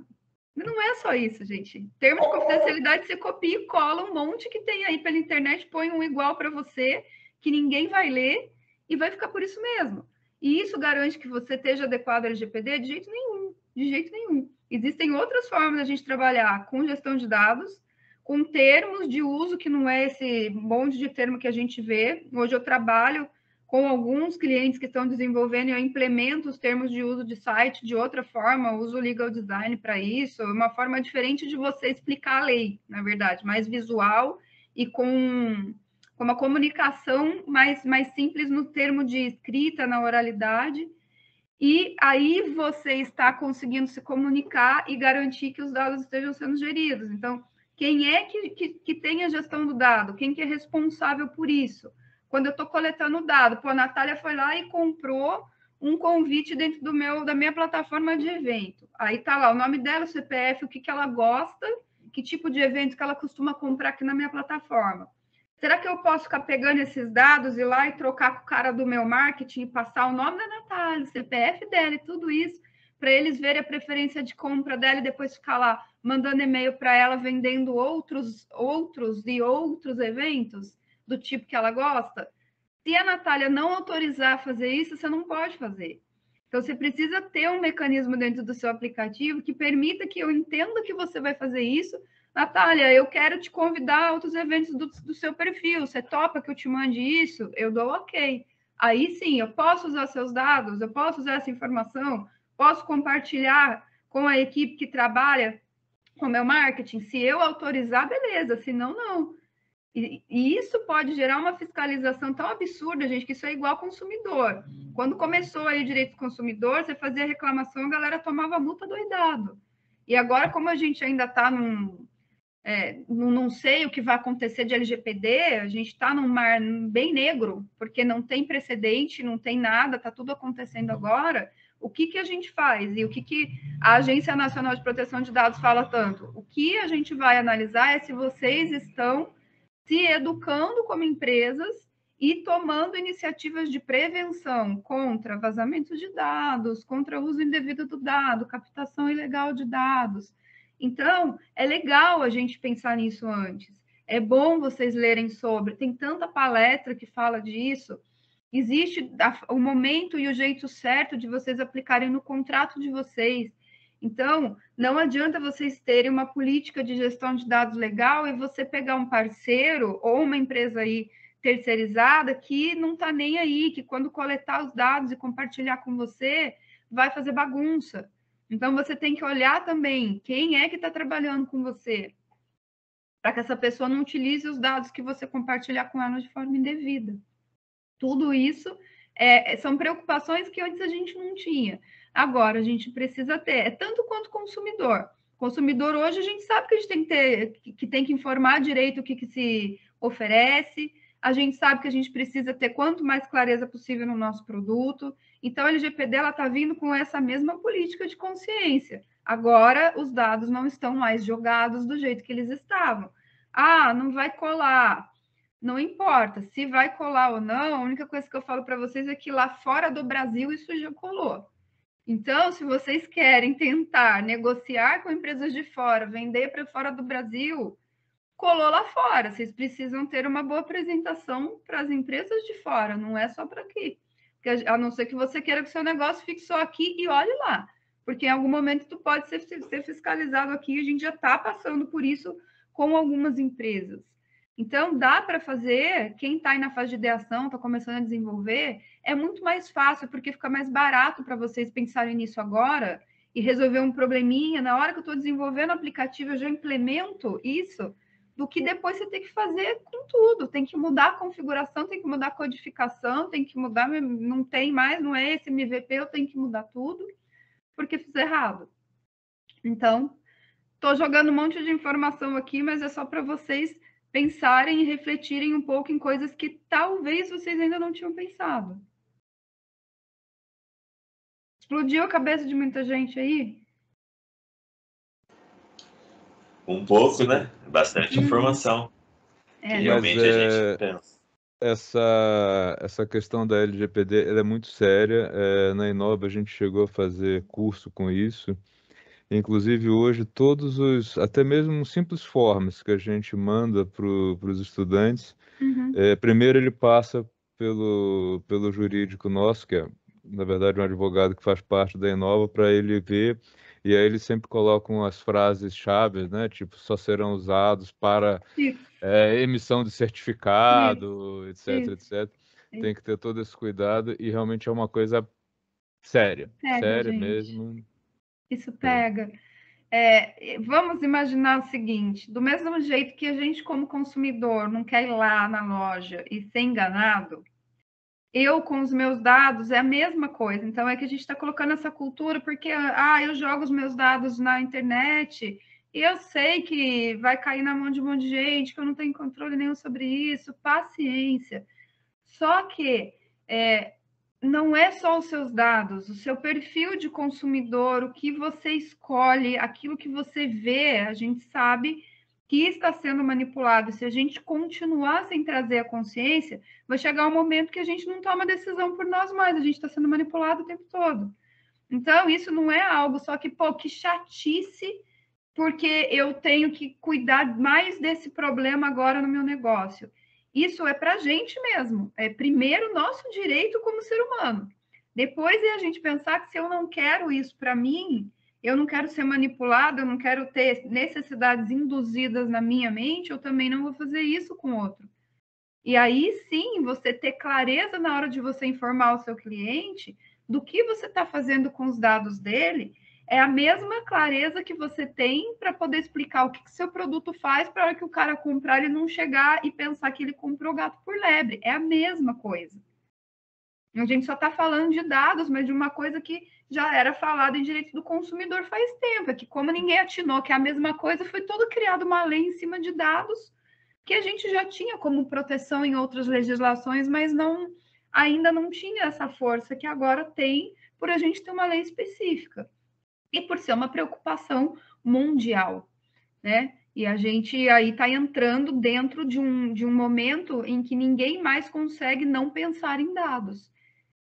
não é só isso, gente. Termo de confidencialidade, você copia e cola um monte que tem aí pela internet, põe um igual para você, que ninguém vai ler, e vai ficar por isso mesmo. E isso garante que você esteja adequado ao LGPD? De jeito nenhum, de jeito nenhum. Existem outras formas de a gente trabalhar com gestão de dados, com termos de uso, que não é esse monte de termo que a gente vê. Hoje eu trabalho com alguns clientes que estão desenvolvendo, eu implemento os termos de uso de site de outra forma, uso o legal design para isso, uma forma diferente de você explicar a lei, na verdade, mais visual e com uma comunicação mais simples no termo de escrita, na oralidade, e aí você está conseguindo se comunicar e garantir que os dados estejam sendo geridos. Então, quem é que tem a gestão do dado? Quem que é responsável por isso? Quando eu estou coletando dado, a Natália foi lá e comprou um convite dentro da minha plataforma de evento. Aí está lá o nome dela, o CPF, o que ela gosta, que tipo de evento que ela costuma comprar aqui na minha plataforma. Será que eu posso ficar pegando esses dados e ir lá e trocar com o cara do meu marketing e passar o nome da Natália, o CPF dela e tudo isso, para eles verem a preferência de compra dela e depois ficar lá mandando e-mail para ela, vendendo outros eventos do tipo que ela gosta? Se a Natália não autorizar a fazer isso, você não pode fazer. Então, você precisa ter um mecanismo dentro do seu aplicativo que permita que eu entenda que você vai fazer isso. Natália, eu quero te convidar a outros eventos do seu perfil. Você topa que eu te mande isso? Eu dou ok. Aí sim, eu posso usar seus dados, eu posso usar essa informação, posso compartilhar com a equipe que trabalha com o meu marketing. Se eu autorizar, beleza, se não, não. E isso pode gerar uma fiscalização tão absurda, gente, que isso é igual consumidor. Quando começou aí o direito do consumidor, você fazia reclamação, a galera tomava multa doidado. E agora, como a gente ainda está não sei o que vai acontecer de LGPD, a gente está num mar bem negro, porque não tem precedente, não tem nada, está tudo acontecendo agora. O que a gente faz? E o que a Agência Nacional de Proteção de Dados fala tanto? O que a gente vai analisar é se vocês estão se educando como empresas e tomando iniciativas de prevenção contra vazamento de dados, contra o uso indevido do dado, captação ilegal de dados. Então, é legal a gente pensar nisso antes. É bom vocês lerem sobre. Tem tanta palestra que fala disso. Existe o momento e o jeito certo de vocês aplicarem no contrato de vocês. Então, não adianta vocês terem uma política de gestão de dados legal e você pegar um parceiro ou uma empresa aí terceirizada que não está nem aí, que quando coletar os dados e compartilhar com você, vai fazer bagunça. Então, você tem que olhar também quem é que está trabalhando com você, para que essa pessoa não utilize os dados que você compartilhar com ela de forma indevida. Tudo isso são preocupações que antes a gente não tinha. Agora, a gente precisa ter, tanto quanto consumidor. Consumidor, hoje, a gente sabe que a gente tem que ter, que tem que informar direito o que se oferece, a gente sabe que a gente precisa ter quanto mais clareza possível no nosso produto. Então, a LGPD está vindo com essa mesma política de consciência. Agora, os dados não estão mais jogados do jeito que eles estavam. Ah, não vai colar. Não importa se vai colar ou não, a única coisa que eu falo para vocês é que lá fora do Brasil isso já colou. Então, se vocês querem tentar negociar com empresas de fora, vender para fora do Brasil, colou lá fora. Vocês precisam ter uma boa apresentação para as empresas de fora, não é só para aqui. Porque, a não ser que você queira que o seu negócio fique só aqui e olhe lá. Porque em algum momento tu pode ser fiscalizado aqui, a gente já está passando por isso com algumas empresas. Então, dá para fazer, quem está aí na fase de ideação, está começando a desenvolver, é muito mais fácil, porque fica mais barato para vocês pensarem nisso agora e resolver um probleminha. Na hora que eu estou desenvolvendo o aplicativo, eu já implemento isso, do que depois você tem que fazer com tudo. Tem que mudar a configuração, tem que mudar a codificação, tem que mudar, não tem mais, não é esse MVP, eu tenho que mudar tudo, porque fiz errado. Então, estou jogando um monte de informação aqui, mas é só para vocês pensarem e refletirem um pouco em coisas que talvez vocês ainda não tinham pensado. Explodiu a cabeça de muita gente aí? Um pouco, né? Bastante informação. Que realmente a gente pensa. Essa questão da LGPD ela é muito séria. Na Inova a gente chegou a fazer curso com isso. Inclusive hoje até mesmo simples forms que a gente manda para os estudantes, primeiro ele passa pelo jurídico nosso, que é na verdade um advogado que faz parte da Inova, para ele ver, e aí eles sempre colocam as frases-chave, né? Tipo, só serão usados para emissão de certificado, etc, etc. Tem que ter todo esse cuidado e realmente é uma coisa séria mesmo. Isso pega. Vamos imaginar o seguinte, do mesmo jeito que a gente, como consumidor, não quer ir lá na loja e ser enganado, eu, com os meus dados, é a mesma coisa. Então, é que a gente está colocando essa cultura porque, eu jogo os meus dados na internet e eu sei que vai cair na mão de um monte de gente, que eu não tenho controle nenhum sobre isso. Paciência. Só que não é só os seus dados, o seu perfil de consumidor, o que você escolhe, aquilo que você vê, a gente sabe que está sendo manipulado. Se a gente continuar sem trazer a consciência, vai chegar um momento que a gente não toma decisão por nós mais, a gente está sendo manipulado o tempo todo. Então, isso não é algo só que, que chatice, porque eu tenho que cuidar mais desse problema agora no meu negócio. Isso é para a gente mesmo. É primeiro nosso direito como ser humano. Depois é a gente pensar que se eu não quero isso para mim, eu não quero ser manipulado, eu não quero ter necessidades induzidas na minha mente, eu também não vou fazer isso com o outro. E aí sim, você ter clareza na hora de você informar o seu cliente do que você está fazendo com os dados dele, é a mesma clareza que você tem para poder explicar o que seu produto faz para a hora que o cara comprar ele não chegar e pensar que ele comprou gato por lebre. É a mesma coisa. A gente só está falando de dados, mas de uma coisa que já era falada em direito do consumidor faz tempo. É que como ninguém atinou que é a mesma coisa, foi todo criado uma lei em cima de dados que a gente já tinha como proteção em outras legislações, mas ainda não tinha essa força que agora tem por a gente ter uma lei específica. E por ser uma preocupação mundial, né? E a gente aí está entrando dentro de um momento em que ninguém mais consegue não pensar em dados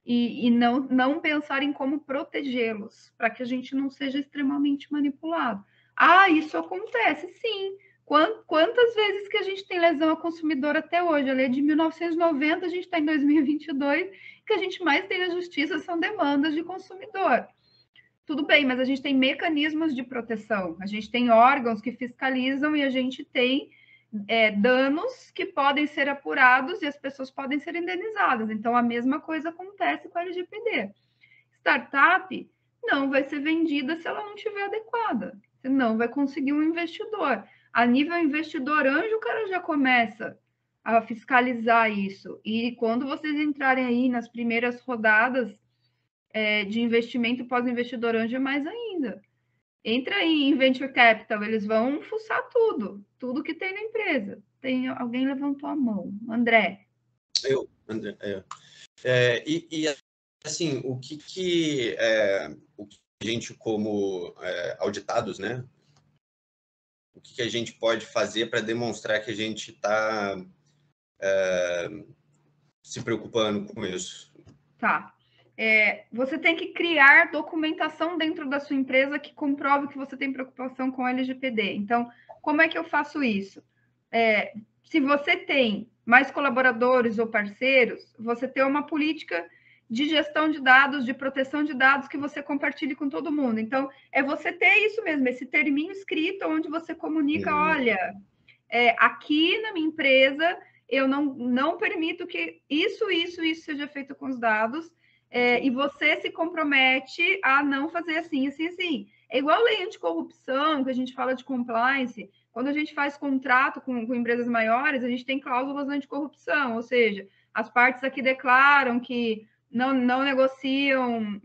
e não pensar em como protegê-los, para que a gente não seja extremamente manipulado. Isso acontece, sim. Quantas vezes que a gente tem lesão ao consumidor até hoje? A lei de 1990, a gente está em 2022, que a gente mais tem na justiça são demandas de consumidor. Tudo bem, mas a gente tem mecanismos de proteção, a gente tem órgãos que fiscalizam e a gente tem danos que podem ser apurados e as pessoas podem ser indenizadas. Então, a mesma coisa acontece com a LGPD. Startup não vai ser vendida se ela não estiver adequada, senão vai conseguir um investidor. A nível investidor anjo, o cara já começa a fiscalizar isso. E quando vocês entrarem aí nas primeiras rodadas de investimento pós-investidor anjo, é mais ainda. Entra aí em Venture Capital, eles vão fuçar tudo que tem na empresa. Alguém levantou a mão. André. André. Assim, o que a gente, como auditados, né? O que a gente pode fazer para demonstrar que a gente está se preocupando com isso? Tá. Você tem que criar documentação dentro da sua empresa que comprove que você tem preocupação com LGPD. Então, como é que eu faço isso? Se você tem mais colaboradores ou parceiros, você tem uma política de gestão de dados, de proteção de dados que você compartilhe com todo mundo. Então, é você ter isso mesmo, esse terminho escrito onde você comunica, olha, aqui na minha empresa eu não permito que isso seja feito com os dados, e você se compromete a não fazer assim. É igual a lei anticorrupção, que a gente fala de compliance. Quando a gente faz contrato com empresas maiores, a gente tem cláusulas anticorrupção, ou seja, as partes aqui declaram que não negociam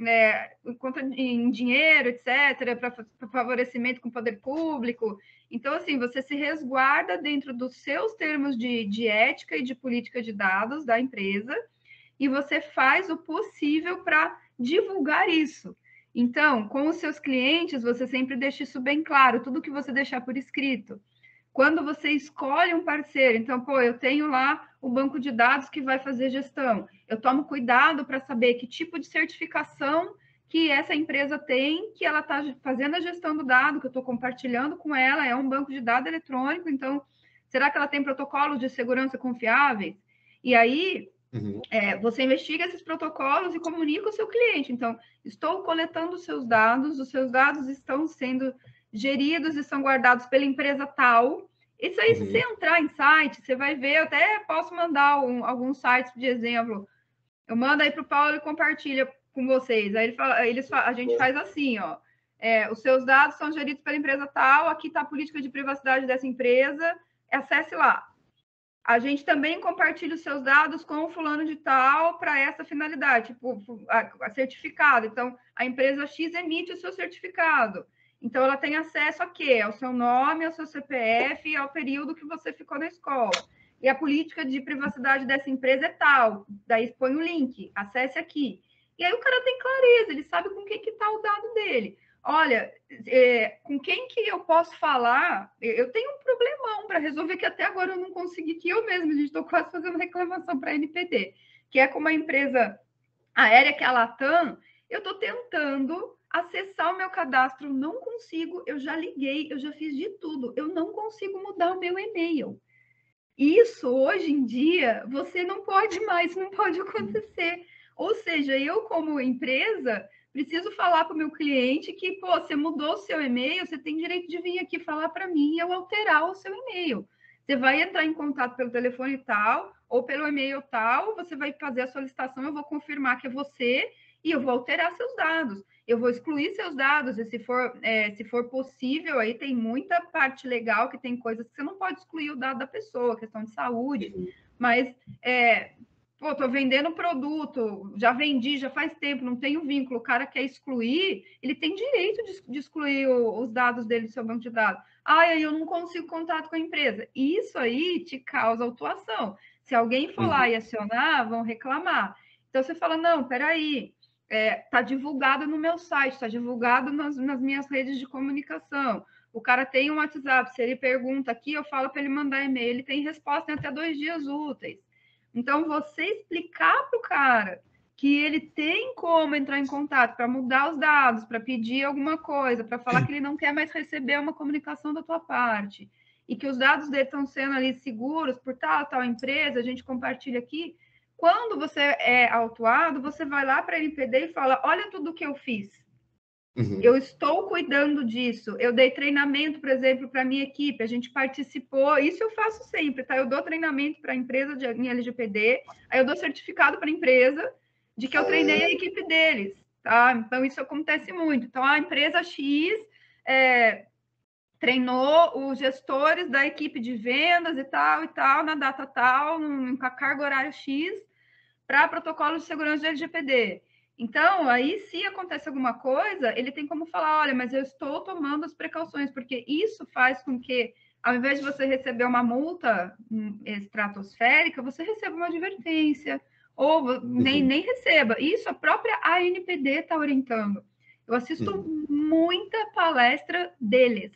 em dinheiro, etc., para favorecimento com o poder público. Então, assim, você se resguarda dentro dos seus termos de ética e de política de dados da empresa, e você faz o possível para divulgar isso. Então, com os seus clientes, você sempre deixa isso bem claro, tudo que você deixar por escrito. Quando você escolhe um parceiro, então, eu tenho lá o banco de dados que vai fazer gestão. Eu tomo cuidado para saber que tipo de certificação que essa empresa tem, que ela está fazendo a gestão do dado, que eu estou compartilhando com ela, é um banco de dados eletrônico, então, será que ela tem protocolos de segurança confiáveis? E aí, você investiga esses protocolos e comunica o seu cliente. Então, estou coletando os seus dados estão sendo geridos e são guardados pela empresa tal. Isso aí, se você entrar em site, você vai ver, eu até posso mandar alguns sites de exemplo. Eu mando aí para o Paulo e compartilha com vocês. Aí a gente faz assim, ó. Os seus dados são geridos pela empresa tal, aqui está a política de privacidade dessa empresa, acesse lá. A gente também compartilha os seus dados com o fulano de tal para essa finalidade, tipo, certificado. Então, a empresa X emite o seu certificado. Então, ela tem acesso a quê? Ao seu nome, ao seu CPF e ao período que você ficou na escola. E a política de privacidade dessa empresa é tal. Daí põe o link, acesse aqui. E aí o cara tem clareza, ele sabe com quem que está o dado dele. Olha, com quem que eu posso falar? Eu tenho um problemão para resolver que até agora eu não consegui, que eu mesma, a gente estou quase fazendo reclamação para a NPD, que é com uma empresa aérea, que é a Latam. Eu estou tentando acessar o meu cadastro, não consigo, eu já liguei, eu já fiz de tudo, eu não consigo mudar o meu e-mail. Isso, hoje em dia, você não pode mais, não pode acontecer. Ou seja, eu, como empresa, preciso falar para o meu cliente que, você mudou o seu e-mail, você tem direito de vir aqui falar para mim e eu alterar o seu e-mail. Você vai entrar em contato pelo telefone tal, ou pelo e-mail tal, você vai fazer a solicitação, eu vou confirmar que é você e eu vou alterar seus dados. Eu vou excluir seus dados, e se for possível, aí tem muita parte legal, que tem coisas que você não pode excluir o dado da pessoa, questão de saúde, mas estou vendendo produto, já vendi, já faz tempo, não tenho vínculo, o cara quer excluir, ele tem direito de excluir os dados dele do seu banco de dados. Aí eu não consigo contato com a empresa. Isso aí te causa autuação. Se alguém for lá e acionar, vão reclamar. Então, você fala, não, peraí, está divulgado no meu site, está divulgado nas minhas redes de comunicação. O cara tem um WhatsApp, se ele pergunta aqui, eu falo para ele mandar e-mail, ele tem resposta em até 2 dias úteis. Então, você explicar para o cara que ele tem como entrar em contato para mudar os dados, para pedir alguma coisa, para falar que ele não quer mais receber uma comunicação da tua parte, e que os dados dele estão sendo ali seguros por tal empresa, a gente compartilha aqui. Quando você é autuado, você vai lá para a NPD e fala, olha tudo que eu fiz. Eu estou cuidando disso. Eu dei treinamento, por exemplo, para a minha equipe, a gente participou, isso eu faço sempre, tá? Eu dou treinamento para a empresa em LGPD, aí eu dou certificado para a empresa de que eu treinei a equipe deles, tá? Então, isso acontece muito. Então, a empresa X treinou os gestores da equipe de vendas e tal, na data tal, com a carga horária X, para protocolo de segurança de LGPD. Então, aí, se acontece alguma coisa, ele tem como falar, olha, mas eu estou tomando as precauções, porque isso faz com que, ao invés de você receber uma multa estratosférica, você receba uma advertência, ou nem receba. Isso a própria ANPD está orientando. Eu assisto muita palestra deles,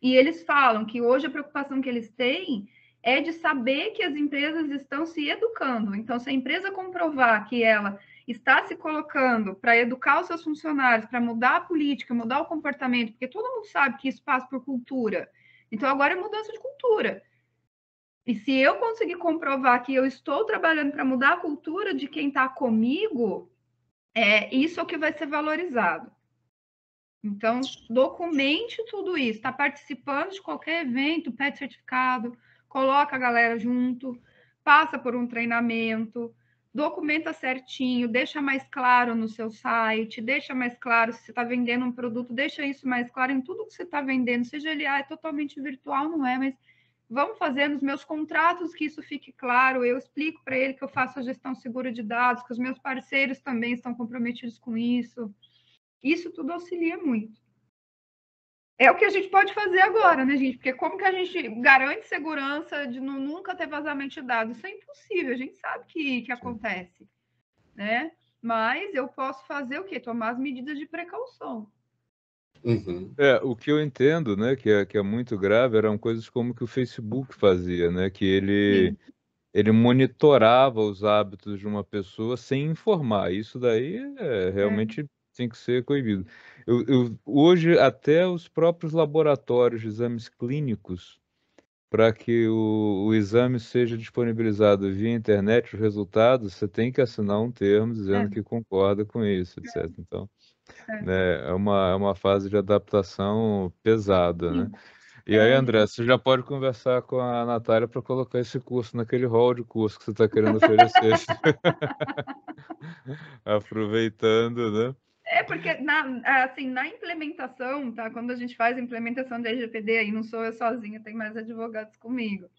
e eles falam que hoje a preocupação que eles têm é de saber que as empresas estão se educando. Então, se a empresa comprovar que ela está se colocando para educar os seus funcionários, para mudar a política, mudar o comportamento, porque todo mundo sabe que isso passa por cultura. Então, agora é mudança de cultura. E se eu conseguir comprovar que eu estou trabalhando para mudar a cultura de quem está comigo, isso é o que vai ser valorizado. Então, documente tudo isso. Está participando de qualquer evento, pede certificado, coloca a galera junto, passa por um treinamento, documenta certinho, deixa mais claro no seu site, deixa mais claro se você está vendendo um produto, deixa isso mais claro em tudo que você está vendendo, seja ele totalmente virtual, não é, mas vamos fazer nos meus contratos que isso fique claro, eu explico para ele que eu faço a gestão segura de dados, que os meus parceiros também estão comprometidos com isso. Isso tudo auxilia muito. É o que a gente pode fazer agora, né, gente? Porque como que a gente garante segurança de nunca ter vazamento de dados? Isso é impossível, a gente sabe que acontece, né? Mas eu posso fazer o quê? Tomar as medidas de precaução. O que eu entendo, né, que é muito grave, eram coisas como que o Facebook fazia, né, que ele monitorava os hábitos de uma pessoa sem informar. Isso daí realmente tem que ser coibido. Hoje, até os próprios laboratórios de exames clínicos, para que o exame seja disponibilizado via internet, os resultados, você tem que assinar um termo dizendo que concorda com isso, etc. Então, né, é uma fase de adaptação pesada, né? E aí, André, você já pode conversar com a Natália para colocar esse curso naquele hall de curso que você está querendo oferecer. Aproveitando, né? Porque na implementação, tá? Quando a gente faz a implementação da LGPD, aí não sou eu sozinha, tem mais advogados comigo.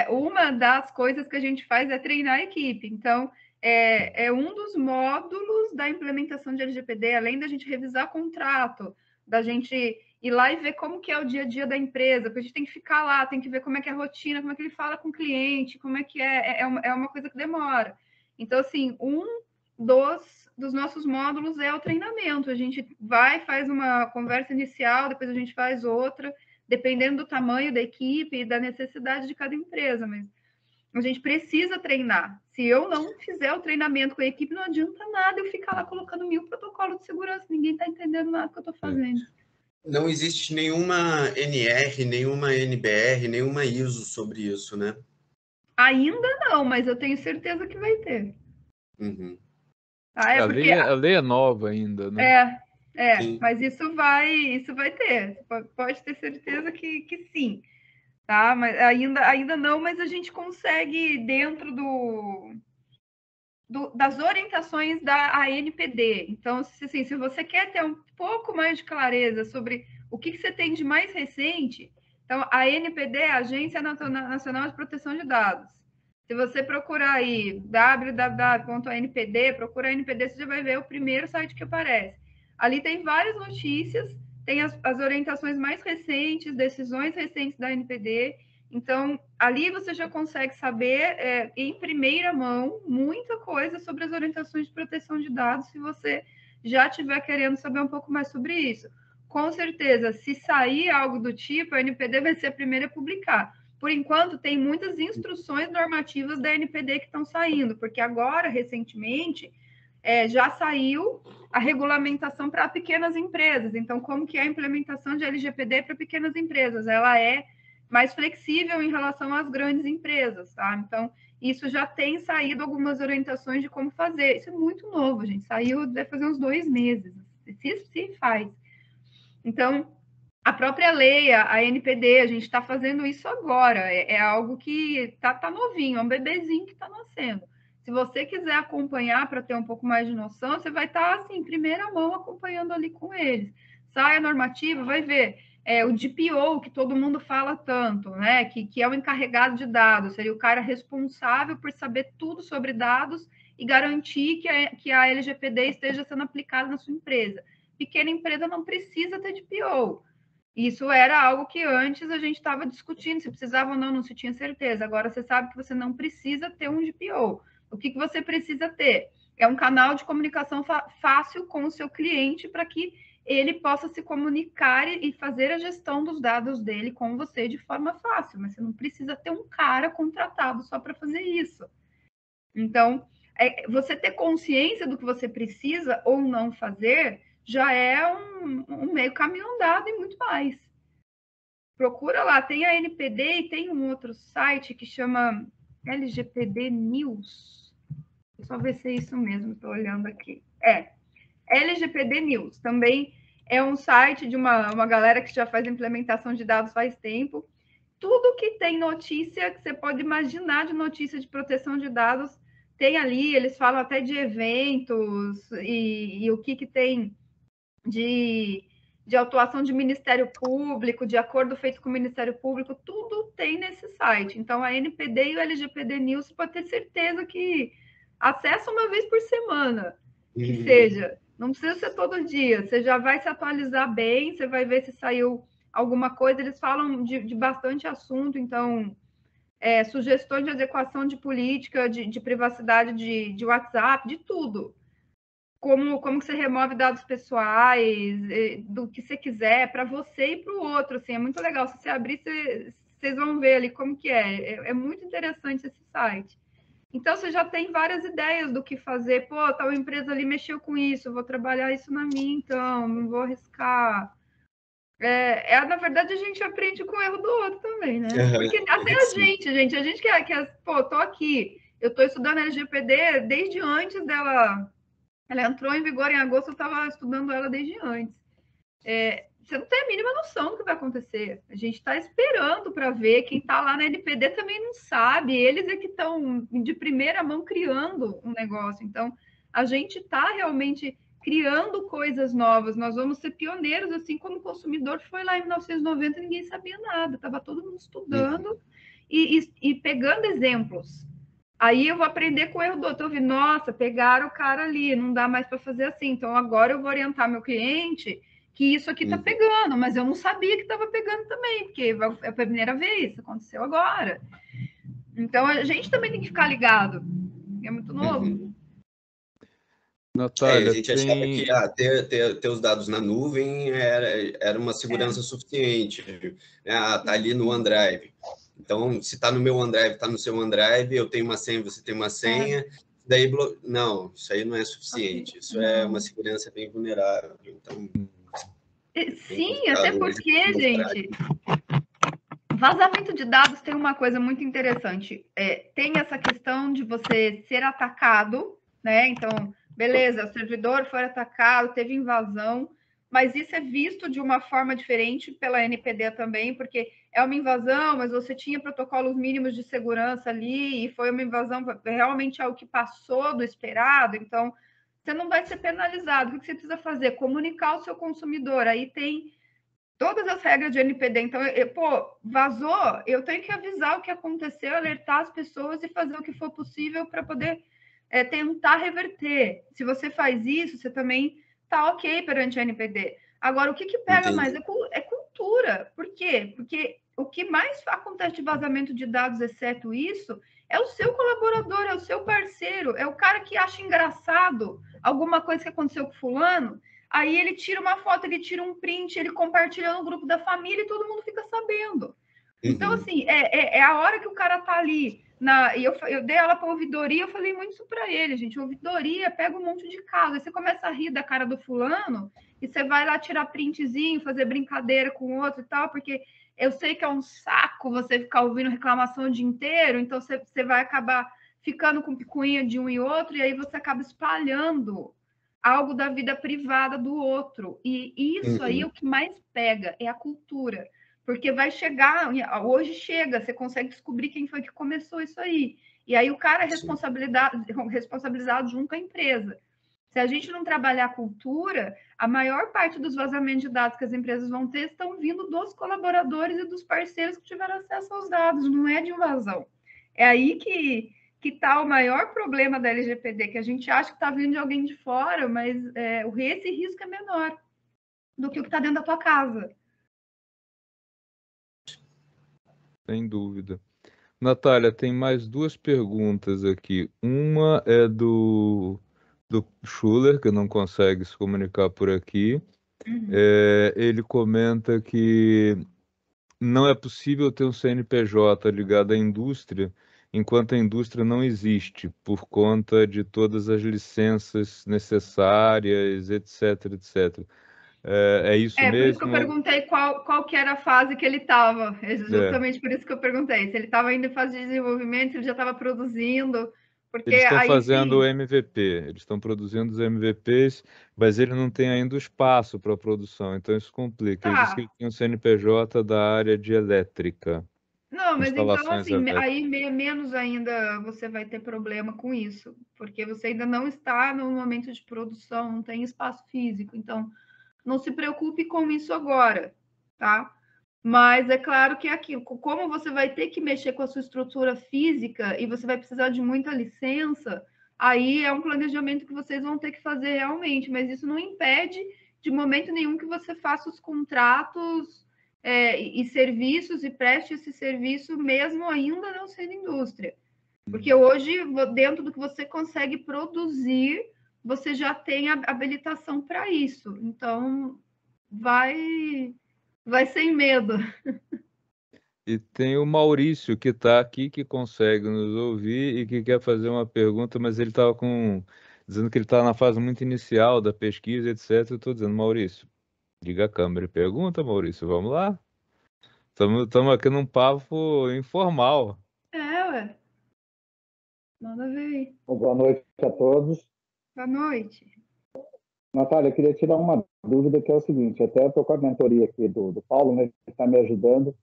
Uma das coisas que a gente faz é treinar a equipe. Então, é um dos módulos da implementação de LGPD, além da gente revisar contrato, da gente ir lá e ver como que é o dia a dia da empresa, porque a gente tem que ficar lá, tem que ver como é que é a rotina, como é que ele fala com o cliente, como é que é uma coisa que demora. Então, assim, um dos nossos módulos é o treinamento. A gente faz uma conversa inicial, depois a gente faz outra, dependendo do tamanho da equipe e da necessidade de cada empresa, mas a gente precisa treinar. Se eu não fizer o treinamento com a equipe, não adianta nada eu ficar lá colocando 1000 protocolos de segurança, ninguém está entendendo nada que eu estou fazendo. Não existe nenhuma NR, nenhuma NBR, nenhuma ISO sobre isso, né? Ainda não, mas eu tenho certeza que vai ter. A lei é nova ainda, né? Mas isso vai ter. Pode ter certeza que sim. Tá? Mas ainda não, mas a gente consegue dentro das orientações da ANPD. Então, se você quer ter um pouco mais de clareza sobre o que você tem de mais recente, então a ANPD é a Agência Nacional de Proteção de Dados. Se você procurar aí www.anpd, procura a ANPD, você já vai ver o primeiro site que aparece. Ali tem várias notícias, tem as orientações mais recentes, decisões recentes da ANPD. Então, ali você já consegue saber, em primeira mão, muita coisa sobre as orientações de proteção de dados, se você já estiver querendo saber um pouco mais sobre isso. Com certeza, se sair algo do tipo, a ANPD vai ser a primeira a publicar. Por enquanto, tem muitas instruções normativas da ANPD que estão saindo, porque agora, recentemente, já saiu a regulamentação para pequenas empresas. Então, como que é a implementação de LGPD para pequenas empresas? Ela é mais flexível em relação às grandes empresas, tá? Então, isso já tem saído algumas orientações de como fazer. Isso é muito novo, gente. Saiu, deve fazer uns 2 meses. Se faz. Então, a própria lei, a ANPD, a gente está fazendo isso agora. É algo que tá novinho, é um bebezinho que está nascendo. Se você quiser acompanhar para ter um pouco mais de noção, você vai estar, assim, em primeira mão acompanhando ali com eles. Sai a normativa, vai ver. o DPO, que todo mundo fala tanto, né? Que é o encarregado de dados, seria o cara responsável por saber tudo sobre dados e garantir que a LGPD esteja sendo aplicada na sua empresa. Pequena empresa não precisa ter DPO. Isso era algo que antes a gente estava discutindo, se precisava ou não se tinha certeza. Agora você sabe que você não precisa ter um DPO. O que você precisa ter? É um canal de comunicação fácil com o seu cliente para que ele possa se comunicar e fazer a gestão dos dados dele com você de forma fácil, mas você não precisa ter um cara contratado só para fazer isso. Então, você ter consciência do que você precisa ou não fazer já é um meio caminho andado e muito mais. Procura lá, tem a NPD e tem um outro site que chama LGPD News. Só ver se é isso mesmo, estou olhando aqui. LGPD News, também é um site de uma galera que já faz implementação de dados faz tempo. Tudo que tem notícia, que você pode imaginar de notícia de proteção de dados, tem ali. Eles falam até de eventos e o que tem de atuação de Ministério Público, de acordo feito com o Ministério Público, tudo tem nesse site. Então, a NPD e o LGPD News, você pode ter certeza que acessa uma vez por semana, que seja. Não precisa ser todo dia, você já vai se atualizar bem, você vai ver se saiu alguma coisa. Eles falam de bastante assunto, então, sugestões de adequação de política, de privacidade de WhatsApp, de tudo. Como que você remove dados pessoais, do que você quiser, para você e para o outro. Assim, é muito legal. Se você abrir, vocês vão ver ali como que é. É muito interessante esse site. Então, você já tem várias ideias do que fazer. Pô, tal empresa ali mexeu com isso, eu vou trabalhar isso na minha, então, não vou arriscar. Na verdade, a gente aprende com o erro do outro também, né? Porque até a gente que pô, tô aqui, eu tô estudando LGPD desde antes dela. Ela entrou em vigor em agosto, eu estava estudando ela desde antes. Você não tem a mínima noção do que vai acontecer. A gente está esperando para ver. Quem está lá na NPD também não sabe. Eles é que estão de primeira mão criando um negócio. Então, a gente está realmente criando coisas novas. Nós vamos ser pioneiros, assim como o consumidor foi lá em 1990 e ninguém sabia nada. Estava todo mundo estudando e pegando exemplos. Aí eu vou aprender com o erro do outro. Eu vi, nossa, pegaram o cara ali, não dá mais para fazer assim. Então, agora eu vou orientar meu cliente que isso aqui está pegando, mas eu não sabia que estava pegando também, porque é a primeira vez, aconteceu agora. Então, a gente também tem que ficar ligado. É muito novo. Natália, a gente achava que ter os dados na nuvem era uma segurança suficiente. Tá ali no OneDrive. Então, se está no meu OneDrive, está no seu OneDrive, eu tenho uma senha, você tem uma senha, daí não, isso aí não é suficiente. Isso é uma segurança bem vulnerável. Então, sim, até porque, gente, vazamento de dados tem uma coisa muito interessante. Tem essa questão de você ser atacado, né? Então, beleza, o servidor foi atacado, teve invasão, mas isso é visto de uma forma diferente pela NPD também, porque é uma invasão, mas você tinha protocolos mínimos de segurança ali, e foi uma invasão realmente algo que passou do esperado, então você não vai ser penalizado. O que você precisa fazer? Comunicar ao seu consumidor. Aí tem todas as regras de NPD. Então, vazou, eu tenho que avisar o que aconteceu, alertar as pessoas e fazer o que for possível para poder tentar reverter. Se você faz isso, você também está ok perante a NPD. Agora, o que pega mais é cultura. Por quê? Porque o que mais acontece de vazamento de dados, exceto isso, é o seu colaborador, é o seu parceiro, é o cara que acha engraçado alguma coisa que aconteceu com fulano, aí ele tira uma foto, ele tira um print, ele compartilha no grupo da família e todo mundo fica sabendo. Então, assim, é a hora que o cara tá ali. E eu dei aula para ouvidoria, eu falei muito isso para ele, gente. Ouvidoria pega um monte de caso. Aí você começa a rir da cara do fulano e você vai lá tirar printzinho, fazer brincadeira com o outro e tal, porque eu sei que é um saco você ficar ouvindo reclamação o dia inteiro, então você vai acabar ficando com picuinha de um e outro, e aí você acaba espalhando algo da vida privada do outro. E isso aí é o que mais pega, é a cultura. Porque vai chegar, hoje chega, você consegue descobrir quem foi que começou isso aí. E aí o cara é responsabilizado junto à empresa. Se a gente não trabalhar a cultura, a maior parte dos vazamentos de dados que as empresas vão ter estão vindo dos colaboradores e dos parceiros que tiveram acesso aos dados, não é de invasão. É aí que está o maior problema da LGPD, que a gente acha que está vindo de alguém de fora, mas esse risco é menor do que o que está dentro da tua casa. Sem dúvida. Natália, tem mais duas perguntas aqui. Uma é do Schuller, que não consegue se comunicar por aqui. Ele comenta que não é possível ter um CNPJ ligado à indústria enquanto a indústria não existe, por conta de todas as licenças necessárias, etc, etc. É isso por isso que eu mesmo? perguntei qual que era a fase que ele estava. Justamente por isso que eu perguntei. Se ele estava ainda em fase de desenvolvimento, se ele já estava produzindo. Porque Eles estão aí fazendo sim, o MVP, eles estão produzindo os MVPs, mas ele não tem ainda o espaço para a produção, então isso complica. Ele disse que tá. ele tem um CNPJ da área de elétrica, Não, mas então, instalações assim, elétricas. aí menos ainda você vai ter problema com isso, porque você ainda não está no momento de produção, não tem espaço físico, então não se preocupe com isso agora, tá? Mas é claro que é aquilo, como você vai ter que mexer com a sua estrutura física e você vai precisar de muita licença, aí é um planejamento que vocês vão ter que fazer realmente, mas isso não impede de momento nenhum que você faça os contratos e serviços e preste esse serviço mesmo ainda não sendo indústria. Porque hoje, dentro do que você consegue produzir, você já tem a habilitação para isso. Então, vai sem medo. E tem o Maurício que está aqui, que consegue nos ouvir e que quer fazer uma pergunta, mas ele estava dizendo que ele está na fase muito inicial da pesquisa, etc. Eu estou dizendo, Maurício, liga a câmera e pergunta, Maurício, vamos lá? Estamos aqui num papo informal. Ué. Manda ver aí. Boa noite a todos. Boa noite. Natália, eu queria tirar uma dúvida que é o seguinte, até estou com a mentoria aqui do Paulo, né, que está me ajudando. O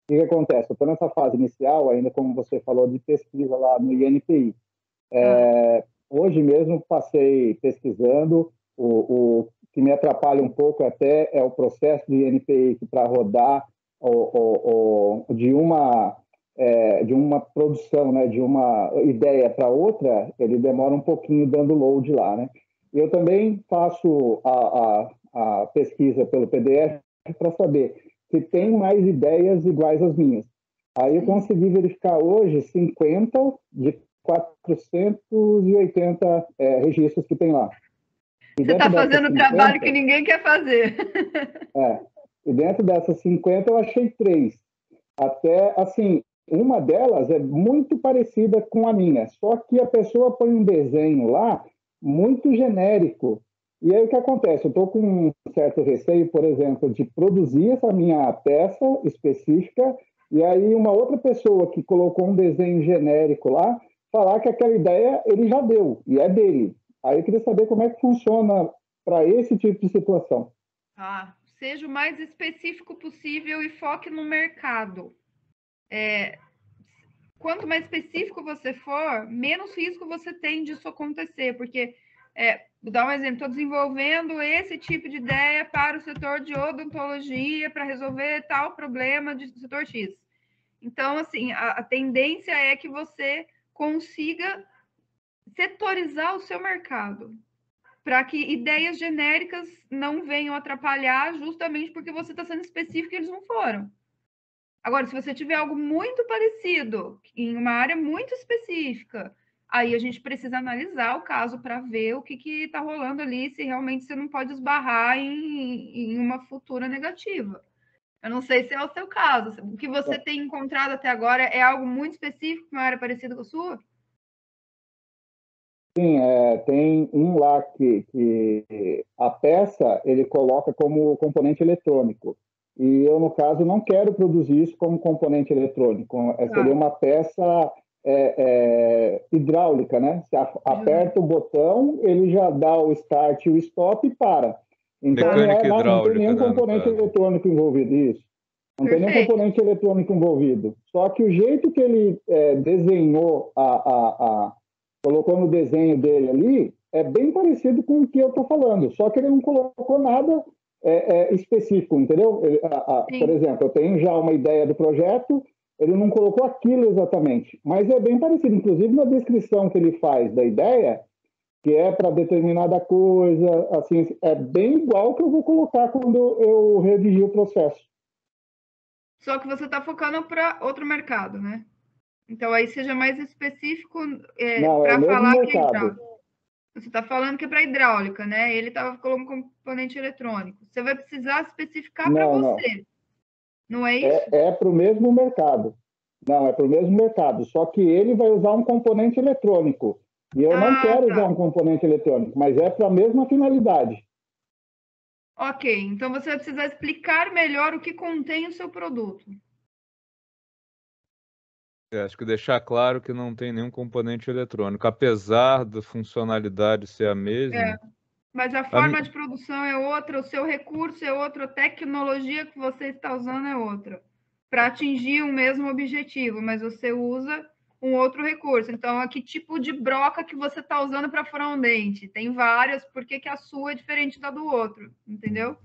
que acontece? Eu estou nessa fase inicial, ainda como você falou, de pesquisa lá no INPI. Hoje mesmo passei pesquisando, o que me atrapalha um pouco até é o processo de INPI, que para rodar de uma produção, né, de uma ideia para outra, ele demora um pouquinho dando load lá, né? Eu também faço a pesquisa pelo PDF para saber se tem mais ideias iguais às minhas. Aí eu consegui verificar hoje 50 de 480 registros que tem lá. Você está fazendo 50, trabalho que ninguém quer fazer. E dentro dessas 50 eu achei 3. Até, assim, uma delas é muito parecida com a minha, só que a pessoa põe um desenho lá muito genérico. E aí o que acontece? Eu estou com um certo receio, por exemplo, de produzir essa minha peça específica e aí uma outra pessoa que colocou um desenho genérico lá, falar que aquela ideia ele já deu, e é dele. Aí eu queria saber como é que funciona para esse tipo de situação. Seja o mais específico possível e foque no mercado. Quanto mais específico você for, menos risco você tem disso acontecer, porque, vou dar um exemplo, estou desenvolvendo esse tipo de ideia para o setor de odontologia, para resolver tal problema do setor X. Então, assim, a tendência é que você consiga setorizar o seu mercado, para que ideias genéricas não venham atrapalhar, justamente porque você está sendo específico e eles não foram. Agora, se você tiver algo muito parecido, em uma área muito específica, aí a gente precisa analisar o caso para ver o que está rolando ali, se realmente você não pode esbarrar em uma futura negativa. Eu não sei se é o seu caso. O que você tem encontrado até agora é algo muito específico, uma área parecida com a sua? Sim, tem um lá que a peça ele coloca como componente eletrônico. E eu, no caso, não quero produzir isso como componente eletrônico. Seria uma peça hidráulica, né? Você aperta o botão, ele já dá o start e o stop e para. Então, não tem nenhum componente eletrônico envolvido. Isso. Não tem nenhum componente eletrônico envolvido. Só que o jeito que ele desenhou colocou no desenho dele ali, é bem parecido com o que eu estou falando, só que ele não colocou nada específico, entendeu? Por exemplo, eu tenho já uma ideia do projeto, ele não colocou aquilo exatamente, mas é bem parecido, inclusive na descrição que ele faz da ideia, que é para determinada coisa, assim, é bem igual que eu vou colocar quando eu redigir o processo. Só que você está focando para outro mercado, né? Então, aí seja mais específico para falar mercado. que é hidráulica. Você está falando que é para hidráulica, né? Ele estava colocando componente eletrônico. Você vai precisar especificar para você. Não é isso? É para o mesmo mercado. Não, é para o mesmo mercado. Só que ele vai usar um componente eletrônico. E eu não quero usar um componente eletrônico, mas é para a mesma finalidade. Ok, então você vai precisar explicar melhor o que contém o seu produto. Acho que deixar claro que não tem nenhum componente eletrônico, apesar da funcionalidade ser a mesma. Mas a forma de produção é outra, o seu recurso é outro, a tecnologia que você está usando é outra, para atingir o mesmo objetivo, mas você usa um outro recurso. Então, que tipo de broca que você está usando para furar um dente? Tem várias, por que a sua é diferente da do outro, entendeu?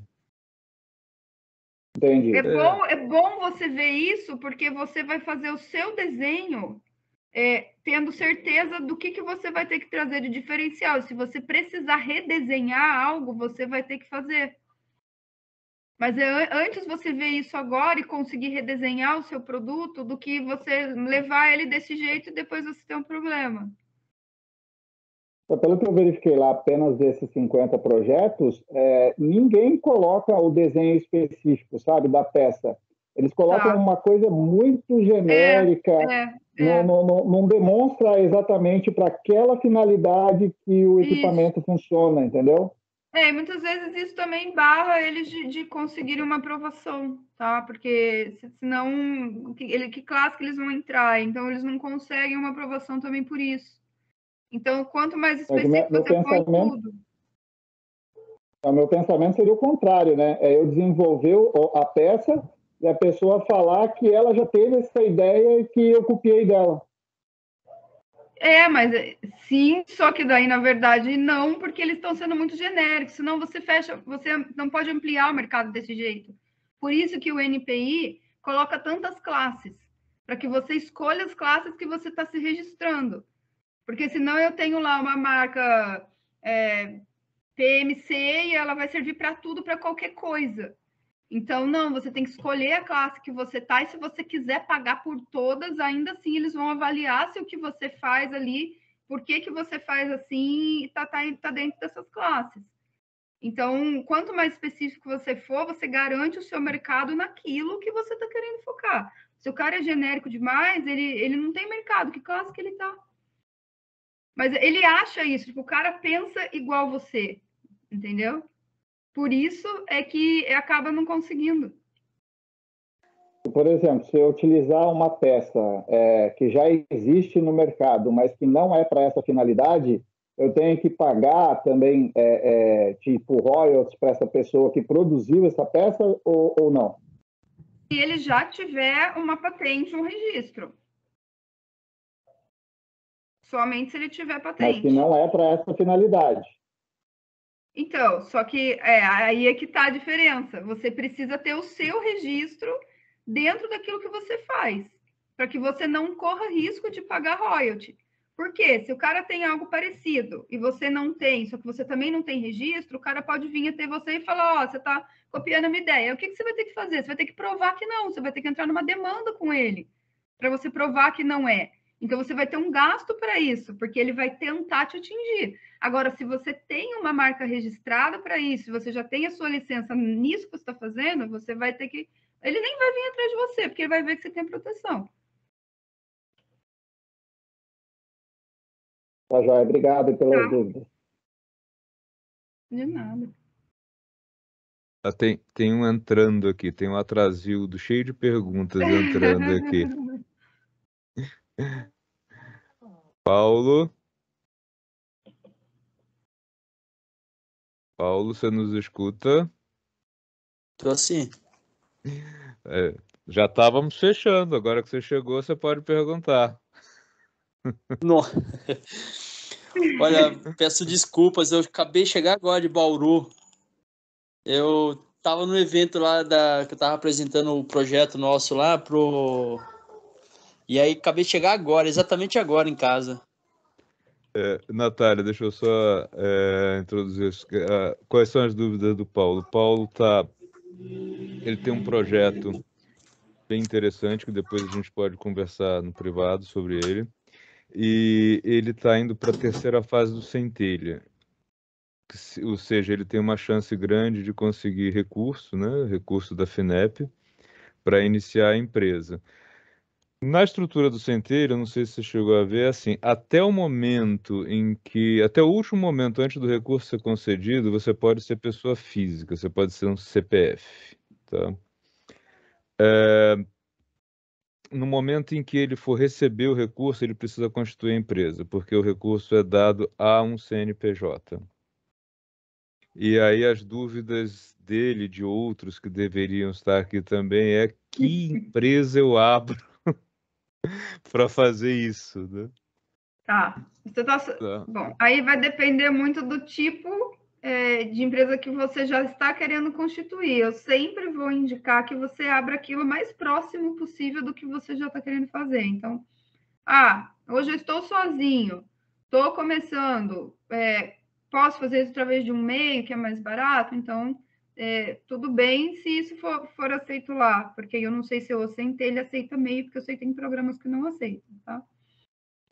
Entendi. É bom você ver isso, porque você vai fazer o seu desenho tendo certeza do que você vai ter que trazer de diferencial. Se você precisar redesenhar algo, você vai ter que fazer. Mas antes você ver isso agora e conseguir redesenhar o seu produto do que você levar ele desse jeito e depois você ter um problema. Pelo que eu verifiquei lá, apenas desses 50 projetos, ninguém coloca o desenho específico, sabe, da peça. Eles colocam uma coisa muito genérica, não demonstra exatamente para aquela finalidade que o equipamento funciona, entendeu? Muitas vezes isso também barra eles de conseguirem uma aprovação, tá? Porque senão, que classe que eles vão entrar? Então, eles não conseguem uma aprovação também por isso. Então, quanto mais específico você põe tudo... O meu pensamento seria o contrário, né? É eu desenvolver a peça e a pessoa falar que ela já teve essa ideia e que eu copiei dela. Mas sim, só que daí, na verdade, não, porque eles estão sendo muito genéricos, senão você não pode ampliar o mercado desse jeito. Por isso que o NPI coloca tantas classes, para que você escolha as classes que você está se registrando. Porque senão eu tenho lá uma marca PMC e ela vai servir para tudo, para qualquer coisa. Então, não, você tem que escolher a classe que você está, e se você quiser pagar por todas, ainda assim eles vão avaliar se o que você faz ali, por que você faz assim, está dentro dessas classes. Então, quanto mais específico você for, você garante o seu mercado naquilo que você está querendo focar. Se o cara é genérico demais, ele não tem mercado, que classe que ele está? Mas ele acha isso, tipo, o cara pensa igual você, entendeu? Por isso é que acaba não conseguindo. Por exemplo, se eu utilizar uma peça que já existe no mercado, mas que não é para essa finalidade, eu tenho que pagar também tipo royalties para essa pessoa que produziu essa peça ou não? Se ele já tiver uma patente, um registro. Somente se ele tiver patente. Mas que não é para essa finalidade. Então, só que aí é que está a diferença. Você precisa ter o seu registro dentro daquilo que você faz, para que você não corra risco de pagar royalty. Por quê? Se o cara tem algo parecido e você não tem, só que você também não tem registro, o cara pode vir até você e falar, você está copiando a minha ideia. O que você vai ter que fazer? Você vai ter que provar que não, você vai ter que entrar numa demanda com ele, para você provar que não é. Então, você vai ter um gasto para isso, porque ele vai tentar te atingir. Agora, se você tem uma marca registrada para isso, você já tem a sua licença nisso que você está fazendo, você vai ter que... Ele nem vai vir atrás de você, porque ele vai ver que você tem proteção. Tá, joia. Obrigado pelas dúvidas. De nada. Tem um entrando aqui, tem um Atrasildo cheio de perguntas entrando aqui. Paulo, você nos escuta? Tô sim. Já estávamos fechando, agora que você chegou, você pode perguntar. Olha, peço desculpas, eu acabei de chegar agora de Bauru. Eu tava no evento lá que eu tava apresentando o projeto nosso lá E aí acabei de chegar agora, exatamente agora em casa. Natália, deixa eu só introduzir isso. Quais são as dúvidas do Paulo? O Paulo ele tem um projeto bem interessante que depois a gente pode conversar no privado sobre ele. E ele está indo para a terceira fase do Centelha. Ou seja, ele tem uma chance grande de conseguir recurso, né? Recurso da FINEP, para iniciar a empresa. Na estrutura do Centelha, eu não sei se você chegou a ver, assim, até o último momento antes do recurso ser concedido, você pode ser pessoa física, você pode ser um CPF, tá? No momento em que ele for receber o recurso, ele precisa constituir a empresa, porque o recurso é dado a um CNPJ. E aí as dúvidas dele, de outros que deveriam estar aqui também, é que empresa eu abro para fazer isso, né? Tá. Tá. Bom, aí vai depender muito do tipo de empresa que você já está querendo constituir. Eu sempre vou indicar que você abra aquilo mais próximo possível do que você já está querendo fazer. Então, hoje eu estou sozinho, estou começando, posso fazer isso através de um meio que é mais barato, então tudo bem se isso for aceito lá, porque eu não sei se o Centelha aceita meio, porque eu sei que tem programas que não aceitam, tá?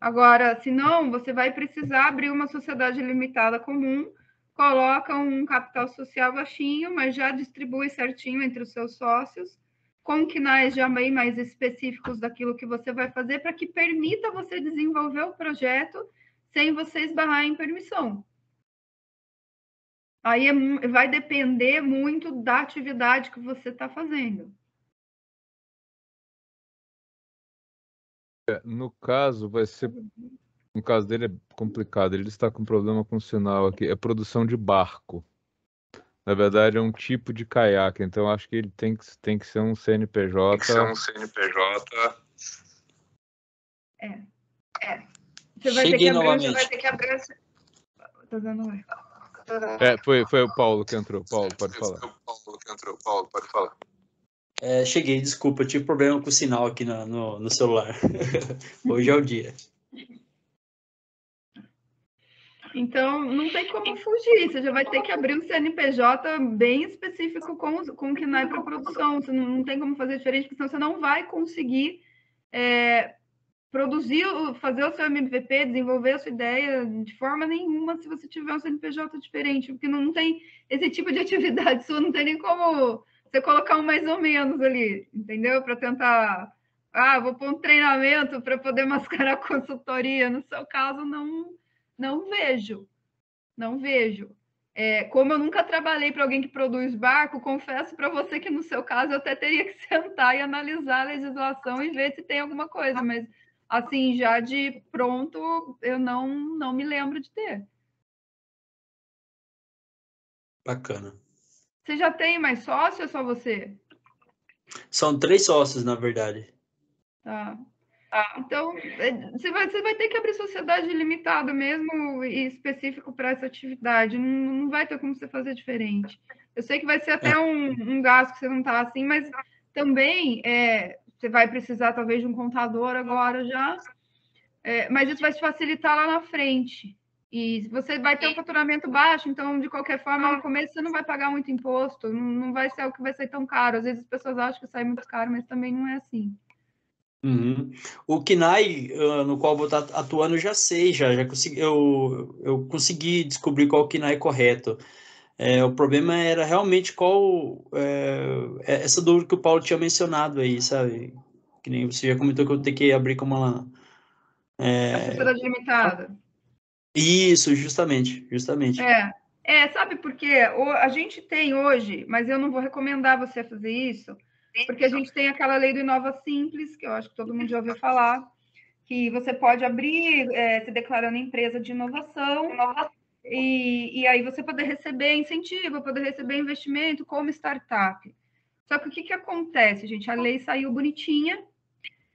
Agora, se não, você vai precisar abrir uma sociedade limitada comum, coloca um capital social baixinho, mas já distribui certinho entre os seus sócios, com KNAIs já bem mais específicos daquilo que você vai fazer, para que permita você desenvolver o projeto sem você esbarrar em permissão. Aí vai depender muito da atividade que você está fazendo. No caso, no caso dele é complicado, ele está com problema com o sinal aqui, é produção de barco. Na verdade, é um tipo de caiaque, então acho que ele tem que ser um CNPJ. Tem que ser um CNPJ. Você vai Cheguei novamente. Você vai ter que abrir. Tô dando oi. Foi o Paulo que entrou. Paulo, pode falar. Cheguei, desculpa, eu tive problema com o sinal aqui no celular. Hoje é o dia. Então, não tem como fugir, você já vai ter que abrir um CNPJ bem específico com o KNAI para produção, você não tem como fazer diferente, porque senão você não vai conseguir produzir, fazer o seu MVP, desenvolver a sua ideia de forma nenhuma se você tiver um CNPJ diferente, porque não tem esse tipo de atividade sua, não tem nem como você colocar um mais ou menos ali, entendeu? Para tentar, vou pôr um treinamento para poder mascarar a consultoria, no seu caso, não vejo. Como eu nunca trabalhei para alguém que produz barco, confesso para você que no seu caso eu até teria que sentar e analisar a legislação e ver se tem alguma coisa, mas assim, já de pronto, eu não me lembro de ter. Bacana. Você já tem mais sócio ou só você? São 3 sócios, na verdade. Tá. Então, você vai ter que abrir sociedade limitada mesmo e específico para essa atividade. Não vai ter como você fazer diferente. Eu sei que vai ser até um gasto que você não está assim, mas também você vai precisar talvez de um contador agora já, mas isso vai te facilitar lá na frente. E você vai ter um faturamento baixo, então, de qualquer forma, no começo você não vai pagar muito imposto, não vai ser algo que vai ser tão caro. Às vezes as pessoas acham que sai muito caro, mas também não é assim. Uhum. O KNAI, no qual vou estar atuando, eu já sei, já consegui, eu consegui descobrir qual o KNAI correto. O problema era realmente essa dúvida que o Paulo tinha mencionado aí, sabe? Que nem você já comentou que eu tenho que abrir como uma... A sociedade limitada. Isso, justamente. Sabe por quê? A gente tem hoje, mas eu não vou recomendar você fazer isso, porque a gente tem aquela lei do Inova Simples, que eu acho que todo mundo já ouviu falar, que você pode abrir se declarando empresa de inovação, e aí você poder receber incentivo, poder receber investimento como startup. Só que o que acontece, gente? A lei saiu bonitinha,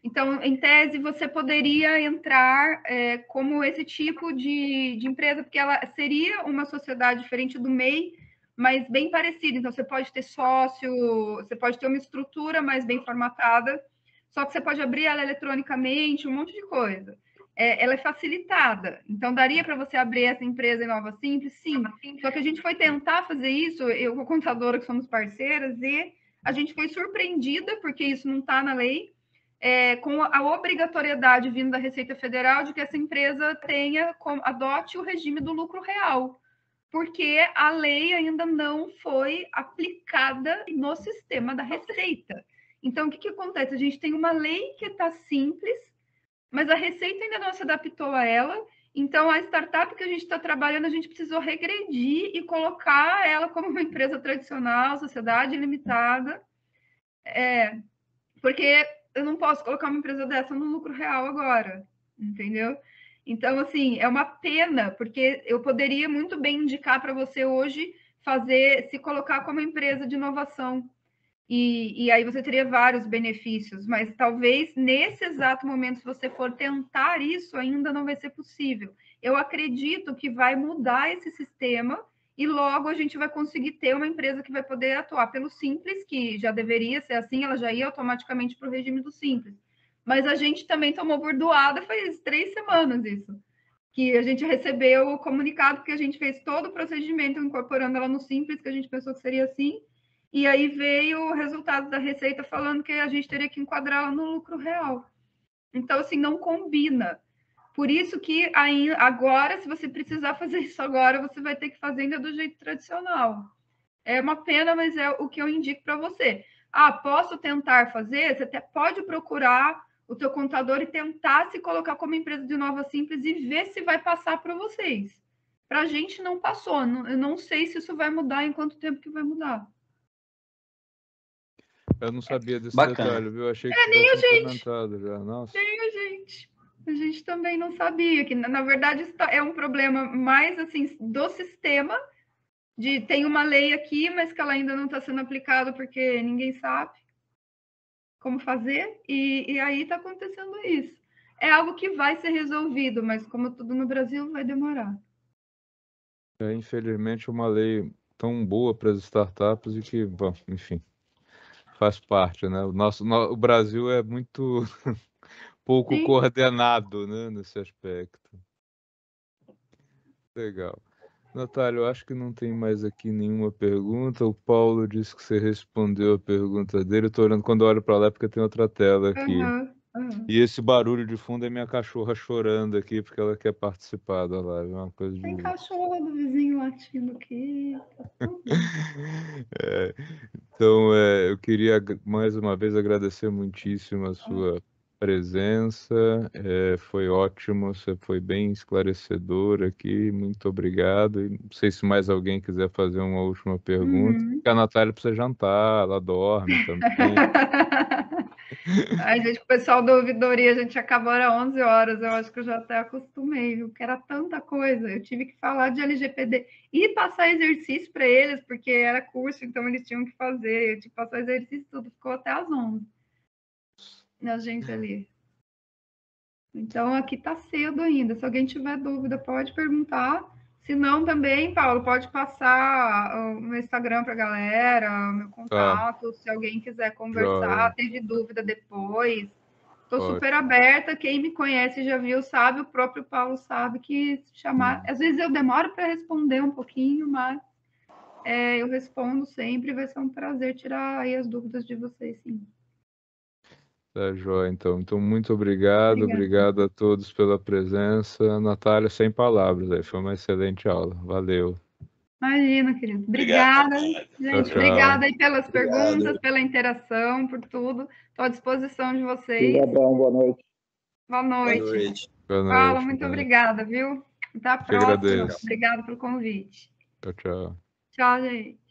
Então, em tese, você poderia entrar como esse tipo de empresa, porque ela seria uma sociedade diferente do MEI, mas bem parecida. Então, você pode ter sócio, você pode ter uma estrutura mais bem formatada, só que você pode abrir ela eletronicamente, um monte de coisa. Ela é facilitada. Então, daria para você abrir essa empresa em Nova Simples? Sim. Só que a gente foi tentar fazer isso, eu com a contadora, que somos parceiras, e a gente foi surpreendida, porque isso não está na lei, com a obrigatoriedade vindo da Receita Federal de que essa empresa adote o regime do lucro real, porque a lei ainda não foi aplicada no sistema da Receita. Então, o que acontece? A gente tem uma lei que está simples, mas a Receita ainda não se adaptou a ela. Então, a startup que a gente está trabalhando, a gente precisou regredir e colocar ela como uma empresa tradicional, sociedade limitada, porque eu não posso colocar uma empresa dessa no lucro real agora, entendeu? Então, assim, é uma pena, porque eu poderia muito bem indicar para você hoje se colocar como empresa de inovação. E aí você teria vários benefícios, mas talvez nesse exato momento, se você for tentar isso, ainda não vai ser possível. Eu acredito que vai mudar esse sistema e logo a gente vai conseguir ter uma empresa que vai poder atuar pelo Simples, que já deveria ser assim, ela já ia automaticamente para o regime do Simples. Mas a gente também tomou bordoada faz 3 semanas isso, que a gente recebeu o comunicado, porque a gente fez todo o procedimento incorporando ela no Simples, que a gente pensou que seria assim, e aí veio o resultado da Receita falando que a gente teria que enquadrá-la no lucro real. Então, assim, não combina. Por isso que agora, se você precisar fazer isso agora, você vai ter que fazer ainda do jeito tradicional. É uma pena, mas é o que eu indico para você. Posso tentar fazer? Você até pode procurar o teu contador e tentar se colocar como empresa de Nova Simples e ver se vai passar para vocês. Para a gente não passou. Eu não sei se isso vai mudar, em quanto tempo que vai mudar. Eu não sabia desse Bacana. detalhe, viu? Achei que nem tivesse a gente. implementado já. Nossa. Nem a gente. A gente também não sabia que, na verdade, isso é um problema mais assim do sistema, tem uma lei aqui, mas que ela ainda não está sendo aplicada porque ninguém sabe como fazer, e aí está acontecendo isso. É algo que vai ser resolvido, mas como tudo no Brasil, vai demorar. Infelizmente, uma lei tão boa para as startups e que, bom, enfim, faz parte, né? O Brasil é muito pouco Sim. coordenado, né, nesse aspecto. Legal. Natália, eu acho que não tem mais aqui nenhuma pergunta. O Paulo disse que você respondeu a pergunta dele. Eu tô olhando quando eu olho para lá porque tem outra tela aqui. E esse barulho de fundo é minha cachorra chorando aqui porque ela quer participar da live. É uma coisa de... Tem cachorro do vizinho latindo aqui. Então, eu queria mais uma vez agradecer muitíssimo a sua presença. Foi ótimo, você foi bem esclarecedor aqui. Muito obrigado. E não sei se mais alguém quiser fazer uma última pergunta. Porque a Natália precisa jantar, ela dorme também. Ai, gente, o pessoal da ouvidoria, a gente acabou às 11 horas, eu acho que eu já até acostumei, viu? Que era tanta coisa, eu tive que falar de LGPD e passar exercício para eles, porque era curso, então eles tinham que fazer, eu tive que passar exercício, tudo ficou até às 11, a gente ali. Então, aqui tá cedo ainda, se alguém tiver dúvida, pode perguntar. Se não, também, Paulo, pode passar o meu Instagram para a galera, o meu contato, se alguém quiser conversar, teve dúvida depois. Estou super aberta, quem me conhece já viu, sabe, o próprio Paulo sabe que chamar... Às vezes eu demoro para responder um pouquinho, mas eu respondo sempre, vai ser um prazer tirar aí as dúvidas de vocês, sim. Tá joia, então. Então, muito obrigado. Obrigado a todos pela presença. Natália, sem palavras, aí. Foi uma excelente aula. Valeu. Imagina, querido. Obrigada, gente. Tchau. Obrigada aí pelas perguntas, pela interação, por tudo. Estou à disposição de vocês. Obrigadão, boa noite. Boa noite. Boa noite. Paulo, muito obrigada, viu? Até a próxima. Obrigada pelo convite. Tchau. Tchau, gente.